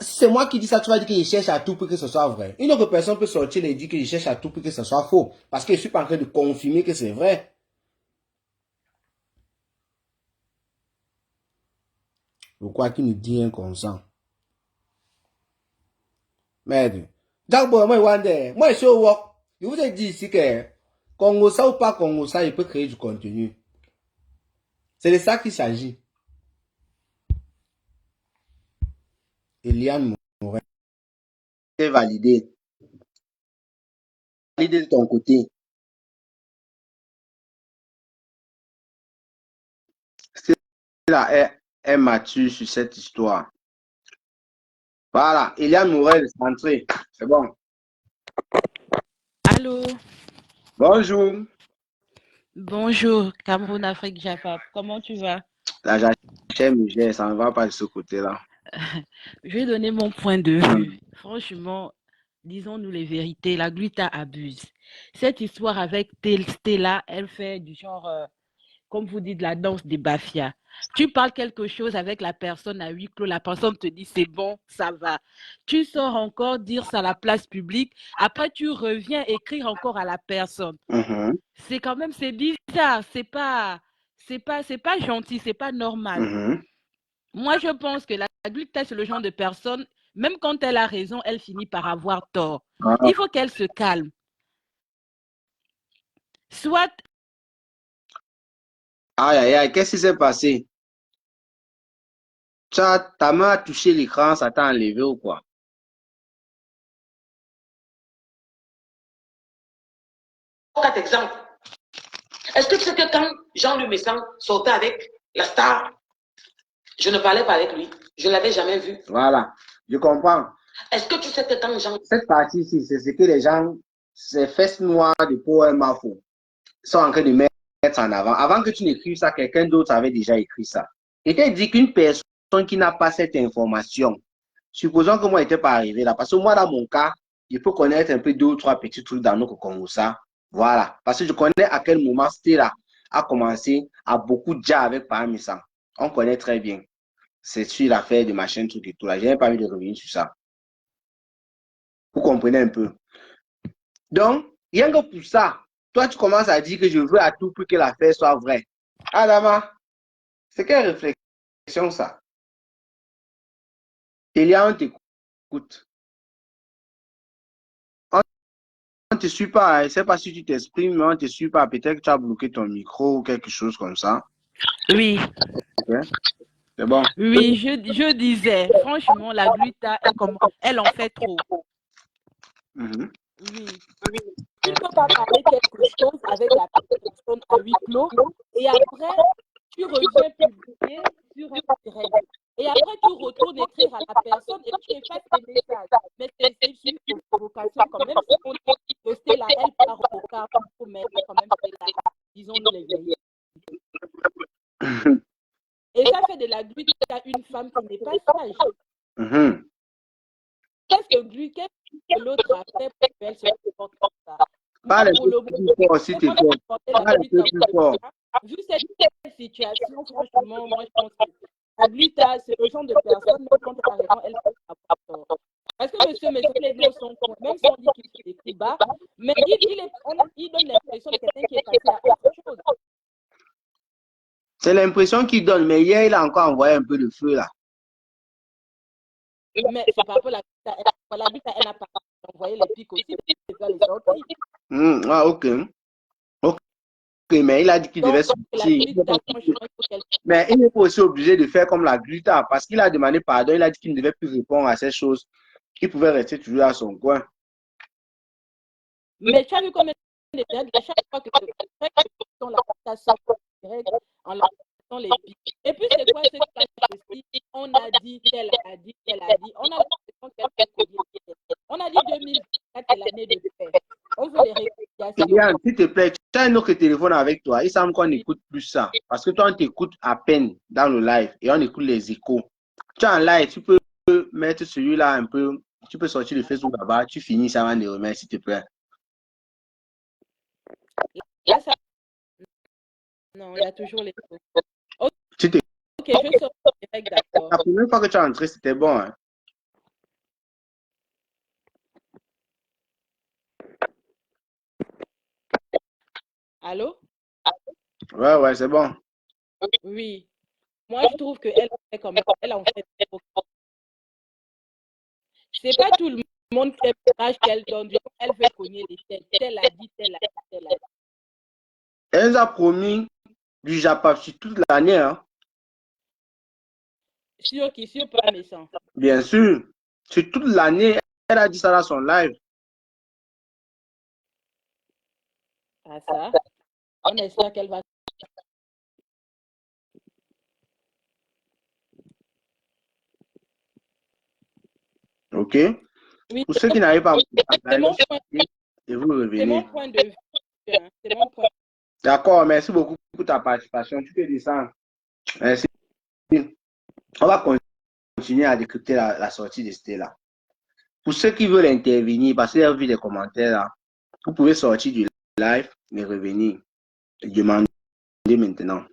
Si c'est moi qui dis ça, tu vas dire que je cherche à tout pour que ce soit vrai. Une autre personne peut sortir et dire que je cherche à tout pour que ce soit faux. Parce que je suis pas en train de confirmer que c'est vrai. Pourquoi qu'il nous dit un consent? Merde. Jack Boy, moi, je suis au work. Je vous ai dit ici que Congo ça ou pas Congo ça, il peut créer du contenu. C'est de ça qu'il s'agit. Eliane Morin. C'est validé. Validé de ton côté. C'est là, est mature sur cette histoire. Voilà. Eliane Morin est centrée. C'est bon. Allô, Bonjour. bonjour, Cameroun, Afrique, Japap. Comment tu vas? La jachère, ça ne va pas de ce côté-là. Je vais donner mon point de vue. Franchement, disons-nous les vérités, la Gluta abuse. Cette histoire avec Stella, elle fait du genre, comme vous dites, la danse des Bafia. Tu parles quelque chose avec la personne à huis clos, la personne te dit c'est bon, ça va. Tu sors encore dire ça à la place publique, après tu reviens écrire encore à la personne. C'est quand même, c'est bizarre, c'est pas gentil, c'est pas normal. Moi, je pense que la Glutta, c'est le genre de personne, même quand elle a raison, elle finit par avoir tort. Il faut qu'elle se calme. Soit. Aïe, aïe, aïe, qu'est-ce qui s'est passé? Ta main a touché l'écran, ça t'a enlevé ou quoi? Quatre exemples. Est-ce que tu sais que quand Jean Le Messan sortait avec la star, je ne parlais pas avec lui, je ne l'avais jamais vu. Voilà, je comprends. Est-ce que tu sais que quand Jean... Cette partie-ci, c'est ce que les gens, ces fesses noires de Power Mafo, sont en train de mettre en avant. Avant que tu n'écrives ça, quelqu'un d'autre avait déjà écrit ça. Et t'as dit qu'une personne qui n'a pas cette information, supposons que moi, je n'étais pas arrivé là, parce que moi, dans mon cas, je peux connaître un peu deux ou trois petits trucs dans notre Congo, ça. Voilà. Parce que je connais à quel moment Stella a commencé à beaucoup déjà avec Parmesan. On connaît très bien. C'est sur l'affaire de ma chaîne, truc et tout là. Je n'ai pas envie de revenir sur ça. Vous comprenez un peu. Donc, rien que pour ça, toi, tu commences à dire que je veux à tout prix que l'affaire soit vraie. Adama, c'est quelle réflexion ça? Elia, on t'écoute. On ne te suit pas, je ne sais pas si tu t'exprimes, mais on ne te suit pas. Peut-être que tu as bloqué ton micro ou quelque chose comme ça. Oui. Okay. C'est bon. Oui, je disais, franchement, la Glutta, elle en fait trop. Oui. Tu ne peux pas parler quelque chose avec la personne à huis clos et après, tu reviens publier sur un direct. Et après, tu retournes écrire à la personne et tu effaces tes messages. Mais c'est une provocation quand même. Si on dit que c'est là, elle part au cas pour mettre quand même, disons-nous les vérités. Et ça fait de la Glutta une femme qui n'est pas sage. Qu'est-ce que l'autre a fait pour qu'elle se comporte comme ça? Parle un peu plus fort, s'il te plaît. Parle un peu plus fort. Vu cette situation, franchement, moi, je pense que la Glutta, c'est le genre de personne, même quand elle a raison, elle peut avoir tort. Parce que monsieur est dans son coin, même si on dit qu'il fait des coups bas, mais il donne l'impression de quelqu'un qui est passé à autre chose. C'est l'impression qu'il donne, mais hier, il a encore envoyé un peu de feu là. Mais c'est pas pour la Glutta, elle n'a pas envoyé les pics aussi, c'est pas les sorties. Ah, ok. Ok, mais il a dit qu'il devait sortir. Mais il n'est pas aussi obligé de faire comme la Glutta, parce qu'il a demandé pardon, il a dit qu'il ne devait plus répondre à ces choses. Il pouvait rester toujours à son coin. Mais tu as vu combien de fois à chaque fois que on la passation en la passant les pics. Et puis c'est quoi ce aussi? On a dit, qu'elle a dit, qu'elle a dit. On a l'impression qu'elle fait combien. On a dit 2024 c'est l'année de paix. On veut les réconciliations. S'il te plaît, tu as un autre téléphone avec toi. Il semble qu'on n'écoute plus ça. Parce que toi, on t'écoute à peine dans le live et on écoute les échos. Tu es en live, tu peux mettre celui-là un peu. Tu peux sortir le Facebook là-bas. Tu finis ça avant de remettre, s'il te plaît. Là, ça... Non, il y a toujours les échos. Ok, je sors direct, d'accord. La première fois que tu es entré, c'était bon. Hein? Allô? Ouais, c'est bon. Oui. Moi, je trouve qu'elle fait comme elle en fait. C'est pas tout le monde qui l'image qu'elle donne. Elle veut cogner les têtes. Elle a dit, elle a dit, elle a dit. Elle nous a promis du Japon sur toute l'année. Hein? Sur qui? Sur Parmesan. Bien sûr. Sur toute l'année, elle a dit ça dans son live. Ah ça? On espère qu'elle va... Ok? Oui, pour ceux qui n'arrivent pas à c'est mon point. Et vous revenez. C'est mon point de vue. C'est mon point. D'accord, merci beaucoup pour ta participation. Tu peux descendre. Merci. On va continuer à décrypter la sortie de Stella. Pour ceux qui veulent intervenir, parce qu'il y a vu des commentaires là, vous pouvez sortir du live et revenir. Demander maintenant.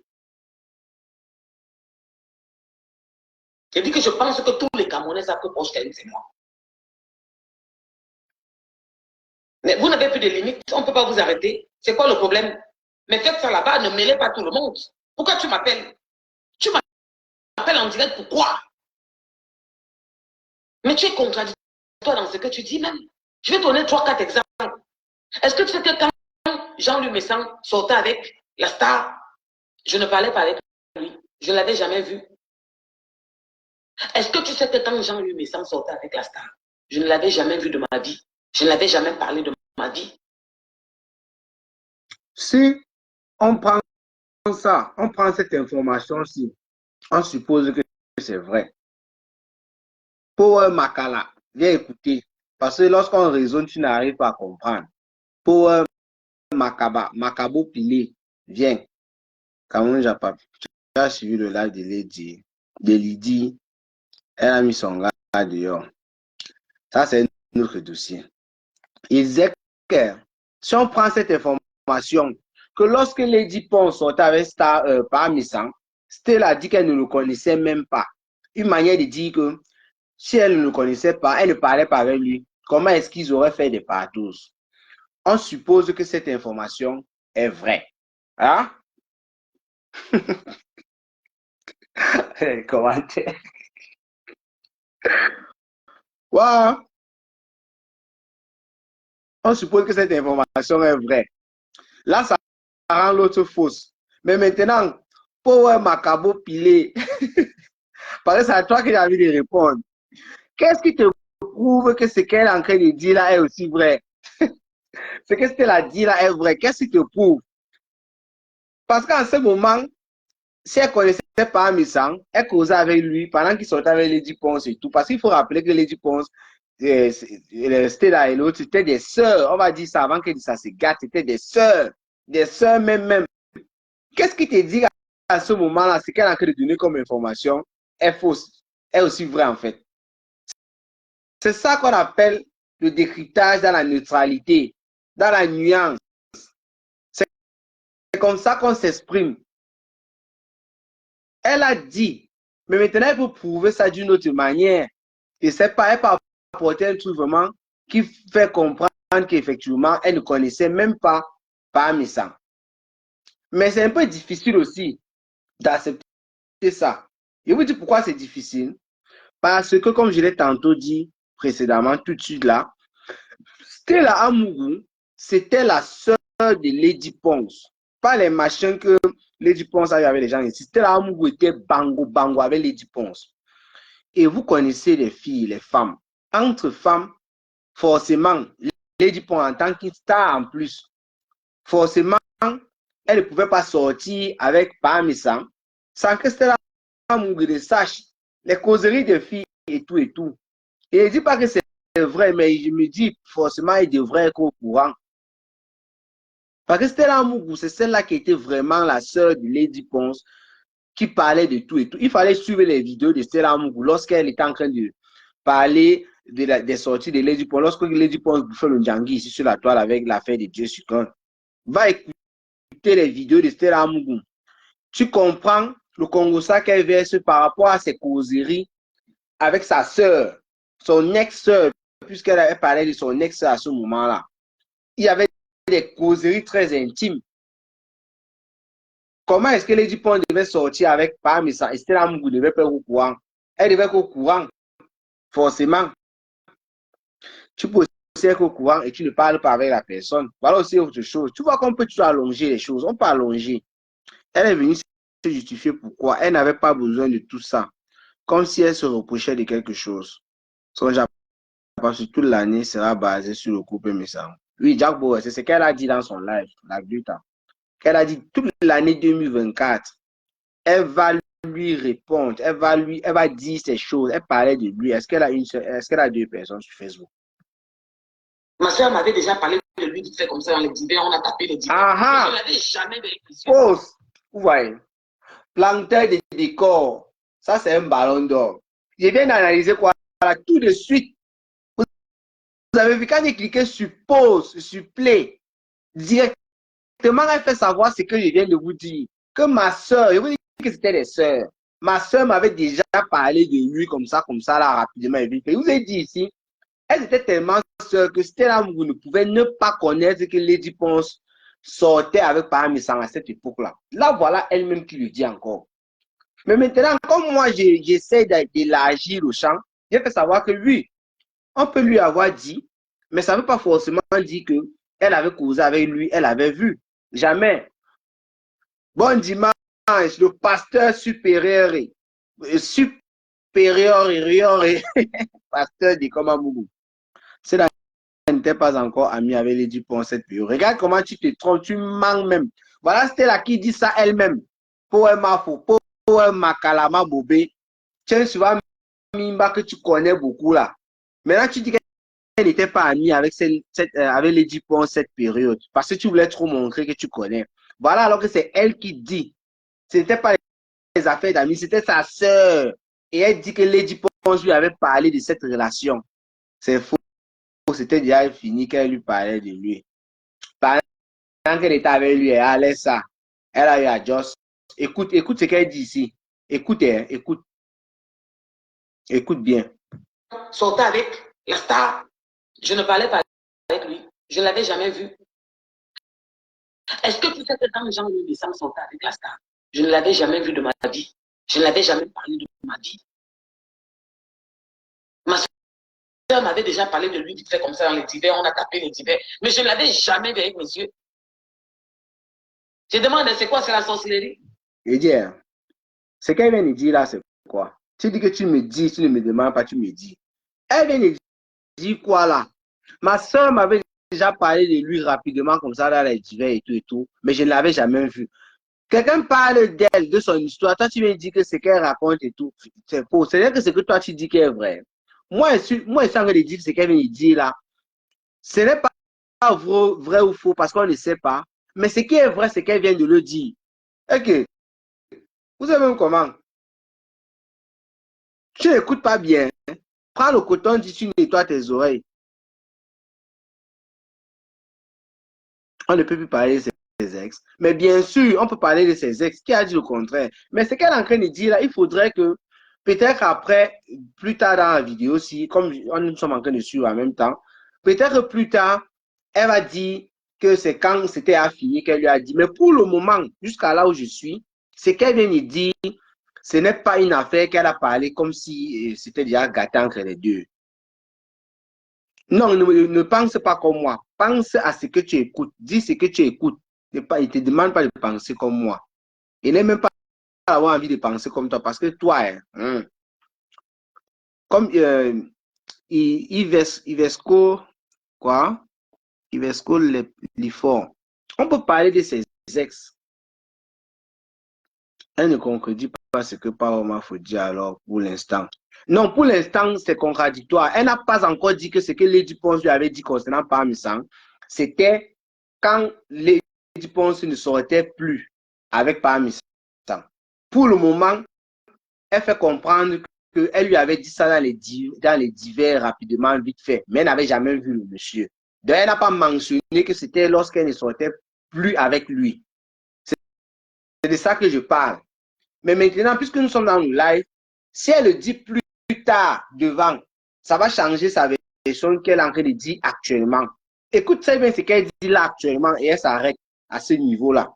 Je dis que je pense que tous les Camerounais savent que Proche Caïn, c'est moi. Mais vous n'avez plus de limites, on ne peut pas vous arrêter. C'est quoi le problème? Mais faites ça là-bas, ne mêlez pas tout le monde. Pourquoi tu m'appelles? Tu m'appelles en direct, pourquoi? Mais tu es contradictoire dans ce que tu dis même. Je vais donner 3-4 exemples. Est-ce que tu sais que quand Jean-Louis Messan sortait avec la star, je ne parlais pas avec lui, je ne l'avais jamais vu. Est-ce que tu sais que quand Jean-Louis Messan sortait avec la star, je ne l'avais jamais vu de ma vie, je ne l'avais jamais parlé de ma vie. Si on prend ça, on prend cette information-ci, on suppose que c'est vrai. Power Makala, viens écouter, parce que lorsqu'on raisonne, tu n'arrives pas à comprendre. Power Makabo Pilé, viens. Cameroun Japap, tu as suivi le live de Lydie, elle a mis son gars dehors. Ça, c'est un autre dossier. Il disait que si on prend cette information, que lorsque Lady Pon sortait avec Star Parmesan, Stella a dit qu'elle ne le connaissait même pas. Une manière de dire que si elle ne le connaissait pas, elle ne parlait pas avec lui. Comment est-ce qu'ils auraient fait des partous? On suppose que cette information est vraie. Hein? Commentaire. Wow. On suppose que cette information est vraie. Là, ça rend l'autre fausse. Mais maintenant, Power Macabo Pilé, parce que c'est à toi que j'ai envie de répondre. Qu'est-ce qui te prouve que ce qu'elle est en train de dire là est aussi vrai? Ce que qu'elle a dit là est vrai. Qu'est-ce qui te prouve? Parce qu'en ce moment, si elle ne connaissait pas Missang, elle causait avec lui pendant qu'il sortait avec Lady Ponce et tout. Parce qu'il faut rappeler que Lady Ponce, c'était là et l'autre, c'était des sœurs. On va dire ça avant que ça se gâte, c'était des sœurs même. Qu'est-ce qui te dit à ce moment-là, ce qu'elle a en train de donner comme information est fausse, est aussi vrai en fait. C'est ça qu'on appelle le décryptage dans la neutralité, dans la nuance. C'est comme ça qu'on s'exprime. Elle a dit, mais maintenant elle peut prouver ça d'une autre manière. Et c'est pas, elle peut apporter un truc vraiment qui fait comprendre qu'effectivement, elle ne connaissait même pas Parmesan. Mais c'est un peu difficile aussi d'accepter ça. Je vous dis pourquoi c'est difficile. Parce que, comme je l'ai tantôt dit précédemment, tout de suite là, Stella Amougou, c'était la sœur de Lady Ponce. Pas les machins que Lady Ponce avait avec les gens ici. Stella Amougou était bango avec Lady Ponce. Et vous connaissez les filles, les femmes. Entre femmes, forcément, Lady Ponce en tant que star en plus, forcément, elle ne pouvait pas sortir avec Parmesan sans que Stella Amougou le sache. Les causeries de filles et tout. Et je ne dis pas que c'est vrai, mais je me dis forcément il devrait être au courant. Parce que Stella Amougou, c'est celle-là qui était vraiment la sœur de Lady Ponce, qui parlait de tout et tout. Il fallait suivre les vidéos de Stella Amougou lorsqu'elle était en train de parler des sorties de Lady Ponce. Lorsque Lady Ponce bouffait le Djangui ici sur la toile avec l'affaire de Dieu Sucon. Va écouter les vidéos de Stella Amougou. Tu comprends le Congossa qu'elle verse par rapport à ses causeries avec sa sœur, son ex-sœur, puisqu'elle parlait de son ex à ce moment-là. Il y avait des causeries très intimes. Comment est-ce que Lady Pon devait sortir avec Parmesan et Stella Amougou devait pas être au courant? Elle devait être au courant, forcément. Tu peux aussi être au courant et tu ne parles pas avec la personne. Voilà aussi autre chose. Tu vois qu'on peut toujours allonger les choses. On peut allonger. Elle est venue se justifier pourquoi. Elle n'avait pas besoin de tout ça. Comme si elle se reprochait de quelque chose. Son Japon, toute l'année sera basé sur le couple Messang. Oui, Jack Bauer, c'est ce qu'elle a dit dans son live, la Gluta. Qu'elle a dit toute l'année 2024, elle va lui répondre, elle va dire ces choses, elle parlait de lui. Est-ce qu'elle a deux personnes sur Facebook? Ma soeur m'avait déjà parlé de lui, vite fait comme ça dans les divers, on a tapé les divers. Je n'avais jamais vérifié. Pause. Vous voyez, planteur de décor, ça c'est un ballon d'or. Je viens d'analyser quoi là, tout de suite. Vous avez vu quand j'ai cliqué sur pause, sur play, directement elle fait savoir ce que je viens de vous dire. que ma soeur, je vous dis que c'était des sœurs. Ma soeur m'avait déjà parlé de lui comme ça, là, rapidement et vite. Je vous ai dit ici, elles étaient tellement sœurs que c'était là où vous ne pouvez ne pas connaître que Lady Ponce sortait avec Parmesan à cette époque-là. Là, voilà elle-même qui le dit encore. Mais maintenant, comme moi, j'essaie d'élargir le champ, je fais savoir que lui, on peut lui avoir dit, mais ça ne veut pas forcément dire qu'elle avait causé avec lui, elle avait vu. Jamais. Bon dimanche, le pasteur supérieur et pasteur de Komamougou. C'est là n'était pas encore ami avec les Dupont cette période. Regarde comment tu te trompes, tu manques même. Voilà, c'était là qui dit ça elle-même. Pour un mafo, pour un makalama bobé. Tiens, souvent, Mimba que tu connais beaucoup là. Maintenant, tu dis qu'elle n'était pas amie avec, avec les Dupont cette période. Parce que tu voulais trop montrer que tu connais. Voilà, alors que c'est elle qui dit. Ce n'était pas les affaires d'amis, c'était sa sœur. Et elle dit que Lady Ponce lui avait parlé de cette relation. C'est faux. C'était déjà fini qu'elle lui parlait de lui. Pendant qu'elle était avec lui, elle allait ça. Elle a eu à Joss. Écoute ce qu'elle dit ici. Écoute bien. Sortait avec la star. Je ne parlais pas avec lui. Je ne l'avais jamais vu. Est-ce que tu sais que quand Jean Louis Bissam sortait avec la star, je ne l'avais jamais vu de ma vie. Je ne l'avais jamais parlé de ma vie. Ma soeur m'avait déjà parlé de lui vite fait comme ça dans les divers. On a tapé les divers. Mais je ne l'avais jamais vu avec mes yeux. Je demande, c'est quoi, c'est la sorcellerie? Je dis, ce qu'elle vient de dire là, c'est quoi? Tu dis que tu me dis, tu ne me demandes pas, tu me dis. Elle vient de dire quoi là? Ma soeur m'avait déjà parlé de lui rapidement comme ça dans les divers et tout, mais je ne l'avais jamais vu. Quelqu'un parle d'elle, de son histoire, toi tu viens dire que ce qu'elle raconte et tout, c'est faux. C'est-à-dire que ce que toi tu dis qui est vrai. Moi, je suis en train de dire ce qu'elle vient de dire là. Ce n'est pas vrai ou faux parce qu'on ne sait pas. Mais ce qui est vrai, c'est qu'elle vient de le dire. Ok. Vous savez même comment? Tu n'écoutes pas bien. Prends le coton, dis tu nettoies tes oreilles. On ne peut plus parler de ses ex. Mais bien sûr, on peut parler de ses ex. Qui a dit le contraire? Mais ce qu'elle est en train de dire là, il faudrait que peut-être après, plus tard dans la vidéo, si, comme nous sommes en train de suivre en même temps, peut-être plus tard, elle va dire que c'est quand c'était affini qu'elle lui a dit. Mais pour le moment, jusqu'à là où je suis, ce qu'elle vient de dire, ce n'est pas une affaire qu'elle a parlé comme si c'était déjà gâté entre les deux. Non, ne pense pas comme moi. Pense à ce que tu écoutes. Dis ce que tu écoutes. Il ne te demande pas de penser comme moi. Il n'est même pas avoir envie de penser comme toi parce que toi, comme Ivesco, quoi? Ivesco Lifort. On peut parler de ses ex. Elle ne contredit pas ce que Paroma faut dire alors pour l'instant. Non, pour l'instant, c'est contradictoire. Elle n'a pas encore dit que ce que Lady Ponce lui avait dit concernant Parmesan, c'était quand Lady Ponce ne sortait plus avec Parmesan. Pour le moment, elle fait comprendre qu'elle lui avait dit ça dans les divers rapidement, vite fait, mais elle n'avait jamais vu le monsieur. Donc, elle n'a pas mentionné que c'était lorsqu'elle ne sortait plus avec lui. C'est de ça que je parle. Mais maintenant, puisque nous sommes dans le live, si elle le dit plus tard devant, ça va changer sa version qu'elle est en train de dire actuellement. Écoute très bien ce qu'elle dit là actuellement et elle s'arrête à ce niveau-là.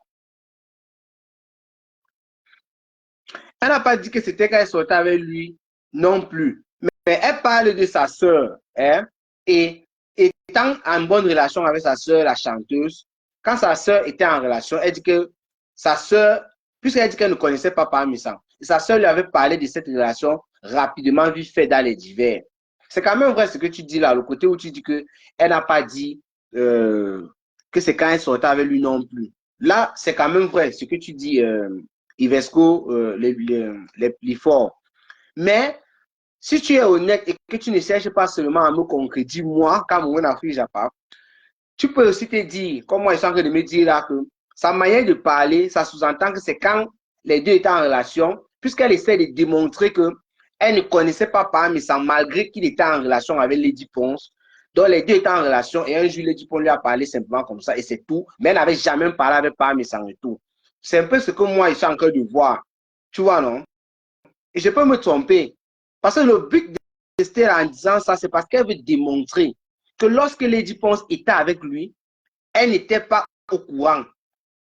Elle n'a pas dit que c'était quand elle sortait avec lui non plus. Mais elle parle de sa sœur. Hein, et étant en bonne relation avec sa sœur, la chanteuse, quand sa sœur était en relation, elle dit que sa sœur, puisqu'elle dit qu'elle ne connaissait pas Parmesan, sa sœur lui avait parlé de cette relation rapidement vite fait dans les divers. C'est quand même vrai ce que tu dis là, le côté où tu dis qu'elle n'a pas dit que c'est quand elle sortait avec lui non plus. Là, c'est quand même vrai ce que tu dis, Ivesco, les forts. Mais si tu es honnête et que tu ne cherches pas seulement à me concrétiser, moi, quand mon Afrique Japon, tu peux aussi te dire, comme moi, je suis en train de me dire là, que sa manière de parler, ça sous-entend que c'est quand les deux étaient en relation, puisqu'elle essaie de démontrer qu'elle ne connaissait pas Parmesan, malgré qu'il était en relation avec Lady Ponce. Donc, les deux étaient en relation et un jour, Lady Ponce lui a parlé simplement comme ça et c'est tout. Mais elle n'avait jamais parlé avec Parmesan et tout. C'est un peu ce que moi, je suis en train de voir. Tu vois, non? Et je peux me tromper. Parce que le but de Stella en disant ça, c'est parce qu'elle veut démontrer que lorsque Lady Ponce était avec lui, elle n'était pas au courant.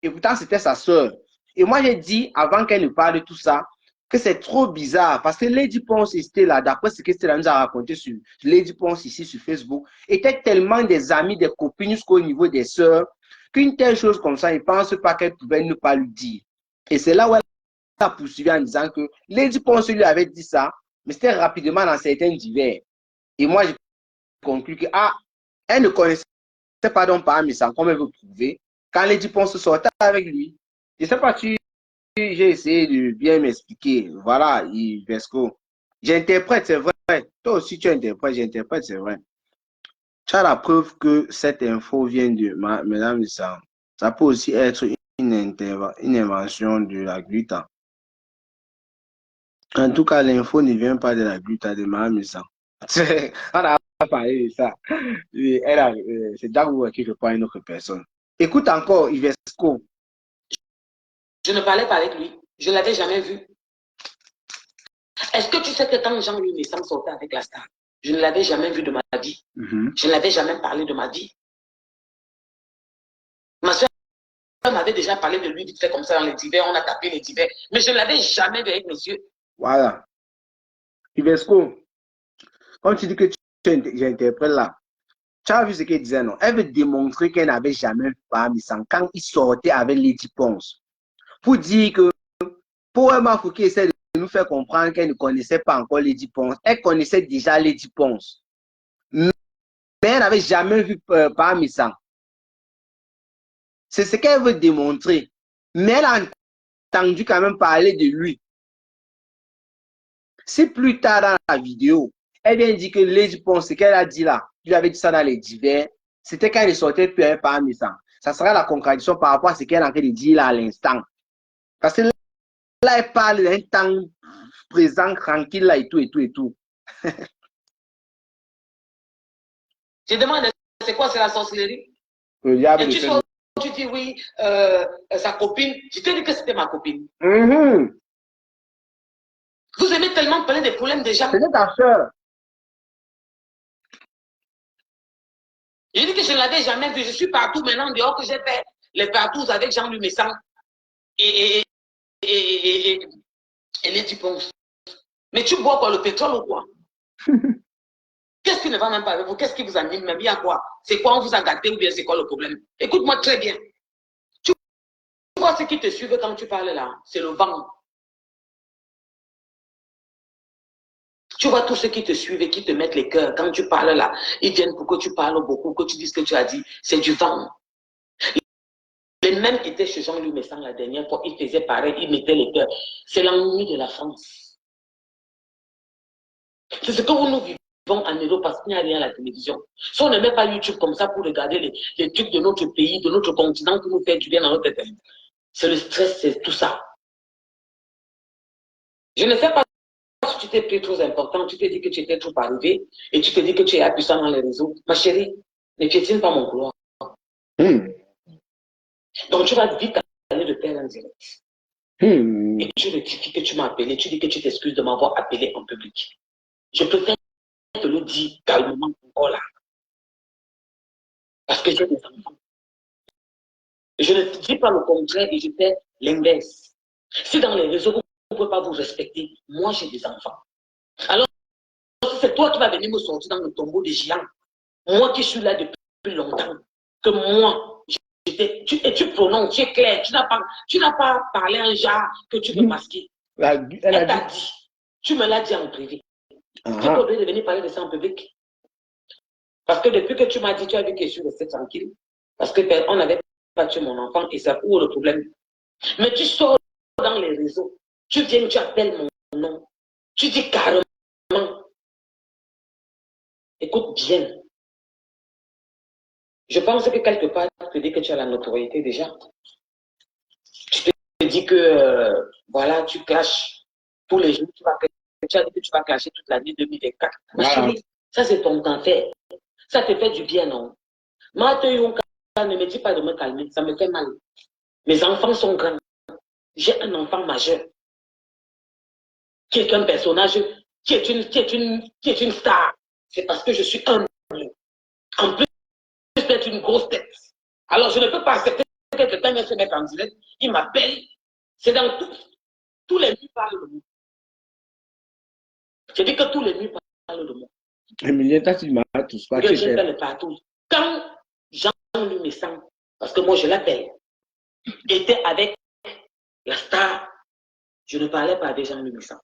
Et pourtant, c'était sa sœur. Et moi, j'ai dit, avant qu'elle ne parle de tout ça, que c'est trop bizarre. Parce que Lady Ponce et Stella, d'après ce que Stella nous a raconté sur Lady Ponce ici sur Facebook, étaient tellement des amis, des copines jusqu'au niveau des sœurs, qu'une telle chose comme ça, ils ne pensent pas qu'elle pouvait ne pas lui dire. Et c'est là où elle a poursuivi en disant que Lady Ponce lui avait dit ça, mais c'était rapidement dans certains divers. Et moi, j'ai conclu que, ah, elle ne connaissait pas donc pas Missang, comme elle veut prouver, quand Lady Ponce sortait avec lui. Je ne sais pas si j'ai essayé de bien m'expliquer. Voilà, Vesco. J'interprète, c'est vrai. Toi aussi, tu interprètes, j'interprète, c'est vrai. Tu as la preuve que cette info vient de Madame Missang. Ça peut aussi être une invention de la Gluta. En tout cas, l'info ne vient pas de la Gluta de Madame Missang. On a parlé de ça. C'est Dagou qui reprend une autre personne. Écoute encore, Ivesco. Je ne parlais pas avec lui. Je ne l'avais jamais vu. Est-ce que tu sais que quand Jean-Louis Messam sortait avec la star, je ne l'avais jamais vu de ma vie. Je ne l'avais jamais parlé de ma vie. Ma soeur m'avait déjà parlé de lui, vite fait comme ça dans les divers, on a tapé les divers, mais je ne l'avais jamais vu avec mes yeux. Voilà. Ivesco, comme tu dis que j'interprète là, tu as vu ce qu'elle disait, non? Elle veut démontrer qu'elle n'avait jamais pas Missang quand il sortait avec Lady Ponce. Pour dire que, pour Emma Fouquet essaie de nous faire comprendre qu'elle ne connaissait pas encore Lady Ponce. Elle connaissait déjà Lady Ponce. Mais elle n'avait jamais vu par Missang. C'est ce qu'elle veut démontrer. Mais elle a entendu quand même parler de lui. Si plus tard dans la vidéo, elle vient dire que Lady Ponce, ce qu'elle a dit là, tu lui avais dit ça dans les divers, c'était quand elle sortait plus par Missang. Ça sera la contradiction par rapport à ce qu'elle est en train de dire là à l'instant. Parce que là, elle parle d'un temps présent, tranquille là et tout, et tout, et tout. Je demande, c'est quoi, c'est la sorcellerie? Et tu sors, tu dis oui, sa copine. Je t'ai dit que c'était ma copine. Vous aimez tellement parler des problèmes des gens. C'était ta soeur. Je dis que je ne l'avais jamais vu. Je suis partout maintenant, dehors que j'ai fait les partous avec Jean-Louis Messam et Lady Ponce. Mais tu bois quoi, le pétrole ou quoi? Qu'est-ce qui ne va même pas avec vous? Qu'est-ce qui vous anime même? Il y a quoi? C'est quoi, on vous a gâté ou bien c'est quoi le problème? Écoute-moi très bien. Tu vois ceux qui te suivent quand tu parles là, c'est le vent. Tu vois tous ceux qui te suivent et qui te mettent les cœurs quand tu parles là. Ils viennent pour que tu parles beaucoup, que tu dises ce que tu as dit. C'est du vent. Les mêmes qui étaient chez Jean-Louis Messang la dernière fois, ils faisaient pareil, ils mettaient les cœurs. C'est l'ennui de la France. C'est ce que nous vivons en Europe parce qu'il n'y a rien à la télévision. Si on ne met pas YouTube comme ça pour regarder les trucs de notre pays, de notre continent qui nous fait du bien dans notre tête, c'est le stress, c'est tout ça. Je ne sais pas si tu t'es pris trop important, tu te dis que tu étais trop arrivé et tu te dis que tu es impuissant dans les réseaux. Ma chérie, ne piétine pas mon couloir. Donc tu vas vite aller de terre en direct. Et tu rectifies que tu m'as appelé, tu dis que tu t'excuses de m'avoir appelé en public. Je préfère te le dire calmement encore là. Parce que j'ai des enfants. Je ne te dis pas le contraire et je fais l'inverse. Si dans les réseaux, vous ne pouvez pas vous respecter, moi j'ai des enfants. Alors, si c'est toi qui vas venir me sortir dans le tombeau des géants, moi qui suis là depuis longtemps, que moi, et tu prononces, tu es clair, tu n'as pas parlé un genre que tu peux masquer. Elle t'a dit, tu me l'as dit en privé. Tu es obligé de venir parler de ça en public. Parce que depuis que tu m'as dit, tu as vu que je suis resté tranquille. Parce qu'on n'avait pas tué mon enfant et c'est où le problème. Mais tu sors dans les réseaux, tu viens, tu appelles mon nom, tu dis carrément, écoute bien. Je pense que quelque part, tu te dis que tu as la notoriété déjà. Tu te dis que, voilà, tu clashes tous les jours, tu as dit que tu vas clasher toute l'année 2024. Ma chérie, ça c'est ton temps fait. Ça te fait du bien, non? Moi, ne me dis pas de me calmer, ça me fait mal. Mes enfants sont grands. j'ai un enfant majeur qui est un personnage, qui est une star. C'est parce que je suis humble. En plus d'être une grosse tête. Alors, je ne peux pas accepter que quelqu'un vienne se mettre en direct. Il m'appelle. C'est dans tous les nuits parlent de moi. Je dis que tous les nuits parlent de moi. Emilien, toi, tu m'as tous pas. Je fais le partout. Quand Jean-Louis Messan, parce que moi je l'appelle, était avec la star, je ne parlais pas avec Jean-Louis Messan.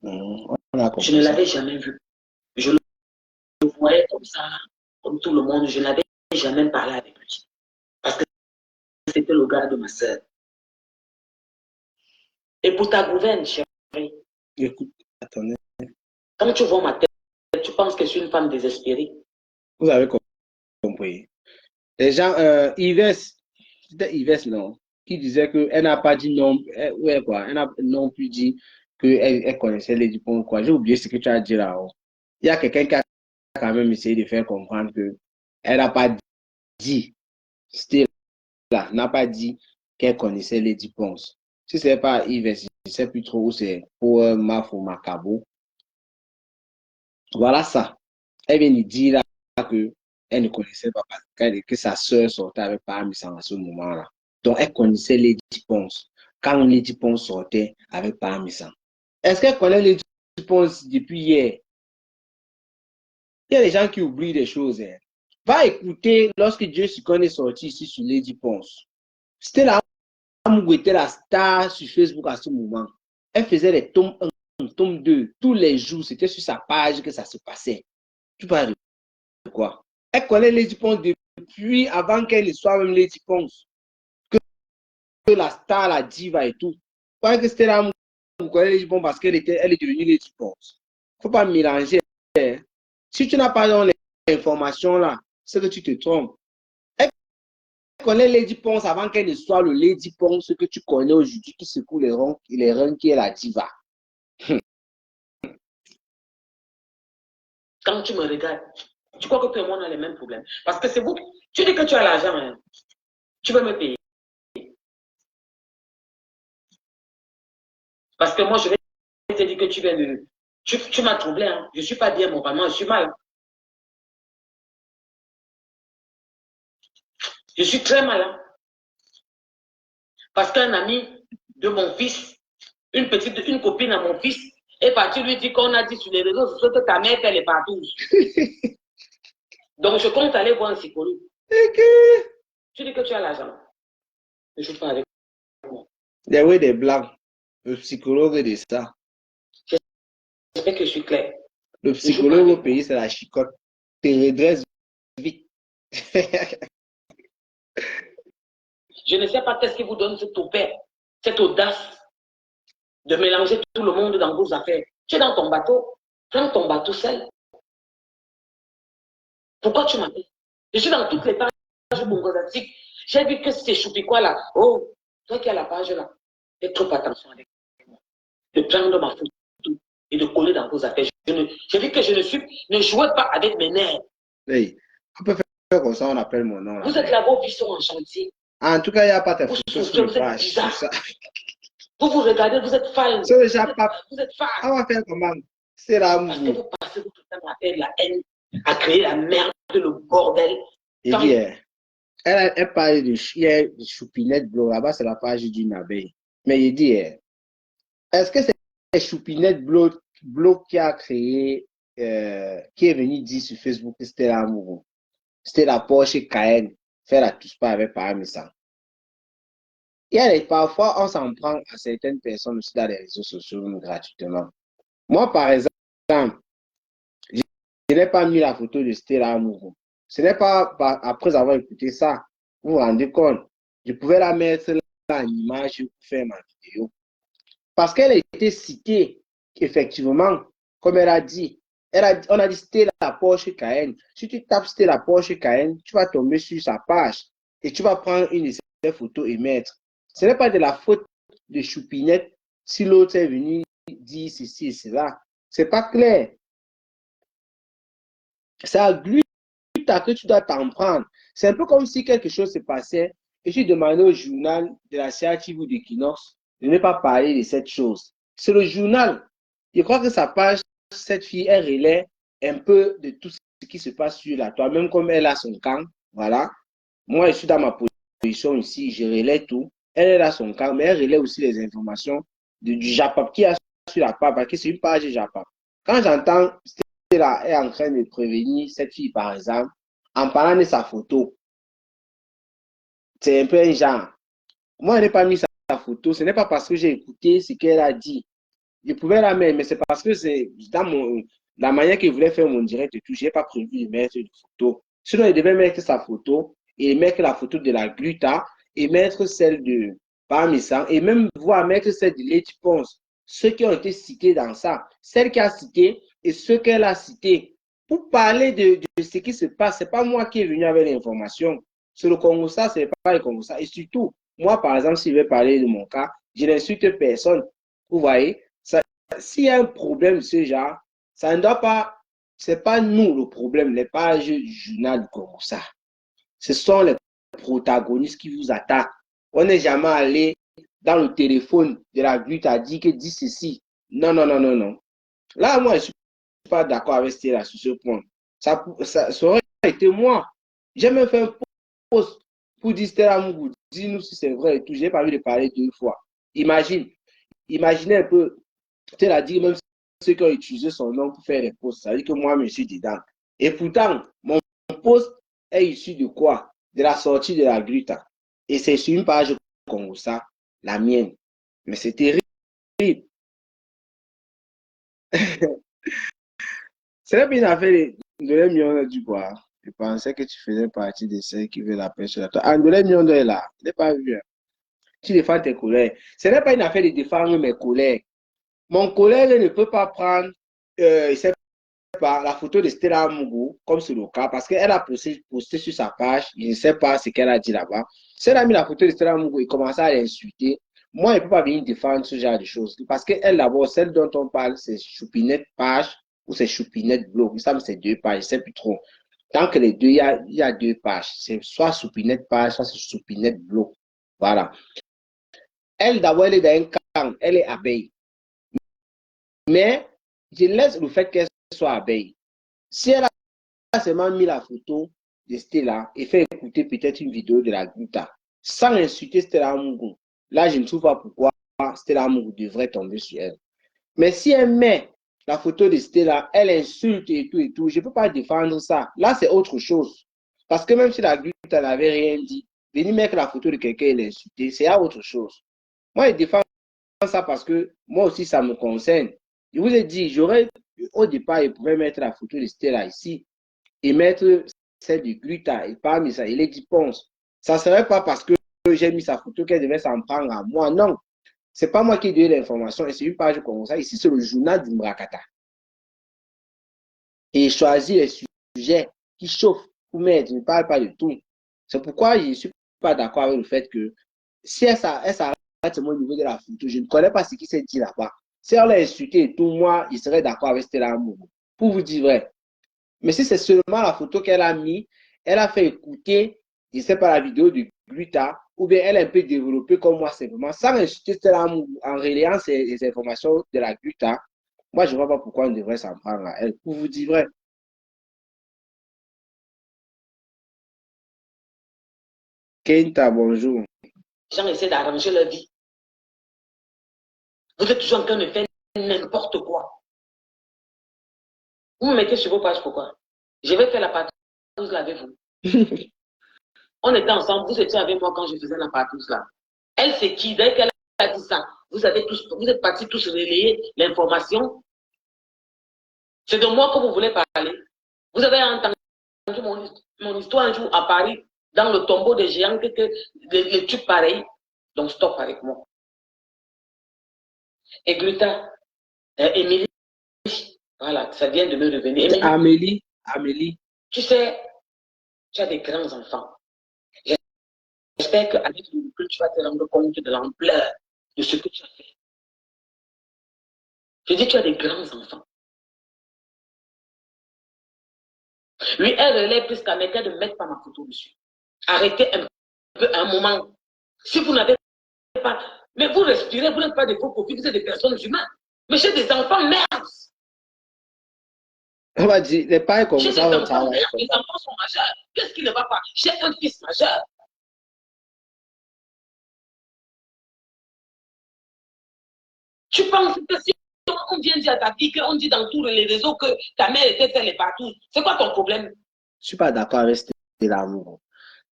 Je ne l'avais jamais vu. Je le voyais comme ça, comme tout le monde. Je n'avais jamais parlé avec lui. Parce que c'était le gars de ma soeur. Et pour ta gouverne, chérie. Écoute, attendez. Quand tu vois ma tête, tu penses que je suis une femme désespérée. Vous avez compris. Les gens, Yves, c'était Yves, non, qui disait qu'elle n'a pas dit non, ouais, quoi, elle n'a non plus dit qu'elle connaissait les Dupont, quoi. J'ai oublié ce que tu as dit là-haut. Il y a quelqu'un qui a quand même essayé de faire comprendre qu'elle n'a pas dit, c'était là, n'a pas dit qu'elle connaissait les Dupont. Si ce n'est pas Yves, je ne sais plus trop où c'est, pour Maf ou Macabo. Voilà ça. Elle vient de dire là que elle ne connaissait pas que sa soeur sortait avec Paramisan à ce moment-là. Donc, elle connaissait Lady Ponce quand Lady Ponce sortait avec Paramisan. Est-ce qu'elle connaît Lady Ponce depuis hier? Il y a des gens qui oublient des choses. Hein. Va écouter lorsque Dieu Sicon est sorti ici sur Lady Ponce. C'était là où était la star sur Facebook à ce moment. Elle faisait les tomes 1, tomes 2. Tous les jours, c'était sur sa page que ça se passait. Tu parles de quoi? Elle connaît Lady Ponce depuis avant qu'elle ne soit même Lady Ponce. Que la star, la diva et tout. Pas que c'était là où vous connaissez Lady Ponce parce qu'elle est devenue Lady Ponce. Il ne faut pas mélanger. Hein. Si tu n'as pas l'information là, c'est que tu te trompes. Elle connaît Lady Ponce avant qu'elle ne soit le Lady Ponce que tu connais aujourd'hui qui secoue les reins qui est la diva. Quand tu me regardes, tu crois que tout le monde a les mêmes problèmes. Parce que c'est vous, tu dis que tu as l'argent, hein. Tu veux me payer. Parce que moi, je vais te dire que tu viens de... Tu m'as troublé, hein. Je ne suis pas bien moralement, je suis mal. Je suis très mal. Hein. Parce qu'un ami de mon fils, une copine à mon fils, est partie lui dire qu'on a dit sur les réseaux sociaux que ta mère fait les partout. Donc, je compte aller voir un psychologue. Tu dis que tu as l'argent. Ne joue pas avec moi. Des blancs. Le psychologue est de ça. J'espère que je suis clair. Le psychologue au pays, c'est la chicotte. Tu redresses vite. Je ne sais pas qu'est-ce qui vous donne cette toupette, cette audace de mélanger tout le monde dans vos affaires. Tu es dans ton bateau. Prends ton bateau seul. Pourquoi tu m'appelles? Je suis dans toutes les pages bongozatique. J'ai vu que c'est choupi quoi là. Oh, toi qui as la page là, fais trop attention avec moi. De prendre ma photo et de coller dans vos affaires. J'ai vu que je ne jouais pas avec mes nerfs. Hey, on peut faire comme ça, on appelle mon nom. Là. Vous êtes là, vos vies sont en chantier. En tout cas, il n'y a pas de photos sur le page. Vous regardez, vous êtes fan. Vous êtes fan. On va faire comment? C'est là où parce que vous passez votre temps à faire de la haine, à créer la merde, le bordel. Et dit, elle parle de Choupinette Blo. Là-bas, c'est la page d'une abeille. Mais il dit, est-ce que c'est Choupinette Blo qui a créé, qui est venu dire sur Facebook que c'était l'amour? C'était la Porsche Cayenne. Faire la touche pas avec Parmesan. Parfois, on s'en prend à certaines personnes aussi dans les réseaux sociaux gratuitement. Moi, par exemple, je n'ai pas mis la photo de Stella Amourou. Ce n'est pas après avoir écouté ça, vous vous rendez compte, je pouvais la mettre là en image pour faire ma vidéo. Parce qu'elle a été citée, effectivement, comme elle a dit. On a dit Stella Porsche Cayenne. Si tu tapes Stella Porsche Cayenne, tu vas tomber sur sa page et tu vas prendre une de ses photos et mettre. Ce n'est pas de la faute de Choupinette si l'autre est venu dire ceci et cela. Ce n'est pas clair. C'est à Gluta que tu dois t'en prendre. C'est un peu comme si quelque chose se passait et tu demandais au journal de la CATV ou d'Equinox de ne pas parler de cette chose. C'est le journal. Je crois que sa page, cette fille, elle relaie un peu de tout ce qui se passe sur la toile, même comme elle a son camp. Voilà. Moi, je suis dans ma position ici, je relaie tout. Elle a son camp, mais elle relaie aussi les informations du Japap qui a sur la page, parce que c'est une page Japap. Quand j'entends Stella est en train de prévenir cette fille, par exemple, en parlant de sa photo, c'est un peu un genre. Moi, je n'ai pas mis sa photo, ce n'est pas parce que j'ai écouté ce qu'elle a dit. Je pouvais la mettre, mais c'est parce que c'est dans la manière qu'il voulait faire mon direct et tout, je n'ai pas prévu de mettre une photo. Sinon, il devait mettre sa photo et mettre la photo de la Gluta et mettre celle de Parmesan et même voir mettre celle de Lady Ponce. Ceux qui ont été cités dans ça, celle qui a cité et ceux qu'elle a cités. Pour parler de ce qui se passe, ce n'est pas moi qui est venu avec l'information. C'est le Congo, ça, ce n'est pas le Congo, ça. Et surtout, moi, par exemple, si je vais parler de mon cas, je n'insulte personne. Vous voyez, s'il y a un problème de ce genre, ça ne doit pas, c'est pas nous le problème, les pages du journal comme ça. Ce sont les protagonistes qui vous attaquent. On n'est jamais allé dans le téléphone de la lutte à dire que dit ceci. Non, non, non, non, non. Là, moi, je ne suis pas d'accord avec Stella sur ce point. Ça aurait été moi. J'ai même fait un post pour dire Stella Mougou, dis-nous si c'est vrai et tout. Je n'ai pas envie de parler 2 fois. Imaginez un peu. Tu a dit même ceux qui ont utilisé son nom pour faire des posts, ça veut dire que moi, je suis dedans. Et pourtant, mon post est issu de quoi? De la sortie de la Gluta. Et c'est sur une page comme ça, la mienne. Mais c'est terrible. C'est bien une affaire de l'Emion du bois. Je pensais que tu faisais partie de ceux qui veulent la paix sur la toile. Andolé Mion est là. Je n'ai pas vu. Tu défends tes collègues. Ce n'est pas une affaire de défendre mes collègues. Mon collègue ne peut pas prendre la photo de Stella Mougou, comme c'est le cas, parce qu'elle a posté sur sa page, je ne sais pas ce qu'elle a dit là-bas. Si elle a mis la photo de Stella Mougou et commence à l'insulter, moi, je ne peux pas venir défendre ce genre de choses. Parce qu'elle, d'abord, celle dont on parle, c'est Choupinette page ou c'est Choupinette blog. Ça, c'est 2 pages, je ne sais plus trop. Tant que les deux, il y a 2 pages. C'est soit Choupinette page, soit c'est Choupinette blog. Voilà. Elle, d'abord, elle est dans un camp, elle est abeille. Mais je laisse le fait qu'elle soit abeille. Si elle a seulement mis la photo de Stella et fait écouter peut-être une vidéo de la Gluta, sans insulter Stella Mungu, là, je ne trouve pas pourquoi Stella Mungu devrait tomber sur elle. Mais si elle met la photo de Stella, elle insulte et tout, je ne peux pas défendre ça. Là, c'est autre chose. Parce que même si la Gluta n'avait rien dit, venir mettre la photo de quelqu'un et l'insulter, c'est autre chose. Moi, je défends ça parce que moi aussi, ça me concerne. Je vous ai dit, au départ, je pouvais mettre la photo de Stella ici et mettre celle du Gluta et parmi ça, il est dit Ponce. Ça ne serait pas parce que j'ai mis sa photo qu'elle devait s'en prendre à moi. Non, ce n'est pas moi qui ai donné l'information et c'est une page comme ça. Ici, c'est le journal du Mrakata. Et choisir les sujets qui chauffent pour mettre, je ne parle pas de tout. C'est pourquoi je ne suis pas d'accord avec le fait que si elle s'arrête au niveau de la photo, je ne connais pas ce qui s'est dit là-bas. Si elle l'a insulté et tout, moi, je serais d'accord avec Stella Mougou. Pour vous dire vrai. Mais si c'est seulement la photo qu'elle a mis, elle a fait écouter, je ne sais pas, la vidéo du Gluta, ou bien elle a un peu développé comme moi simplement, sans insulter Stella Mougou, en relayant les informations de la Gluta, moi je ne vois pas pourquoi on devrait s'en prendre à elle. Pour vous dire vrai. Kenta, bonjour. Les gens essaient d'arranger leur vie. Vous êtes toujours en train de faire n'importe quoi. Vous me mettez sur vos pages, pourquoi? Je vais faire la partouze là avec vous. On était ensemble, vous étiez avec moi quand je faisais la partouze là. Elle, c'est qui? Dès qu'elle a dit ça, vous êtes partis tous relayer l'information. C'est de moi que vous voulez parler. Vous avez entendu mon histoire un jour à Paris, dans le tombeau des géants, que les trucs pareils. Donc, stop avec moi. Et Gluta, Émilie, voilà, ça vient de me revenir. Amélie. Tu sais, tu as des grands enfants. J'espère qu'avec le recul, tu vas te rendre compte de l'ampleur de ce que tu as fait. Je dis, tu as des grands enfants. Lui, elle relève plus qu'à mettre de mettre pas ma photo dessus. Arrêtez un peu un moment. Si vous n'avez pas Mais vous respirez, vous n'êtes pas des faux profils, vous êtes des personnes humaines. Mais j'ai des enfants, merde. On va dire, les pailles comme J'ai des ça, on enfants, travaille. merde. Les enfants sont majeurs. Qu'est-ce qui ne va pas? J'ai un fils majeur. Tu penses que si on vient dire à ta fille, qu'on dit dans tous les réseaux que ta mère était faire les partout, c'est quoi ton problème? Je ne suis pas d'accord avec l'amour.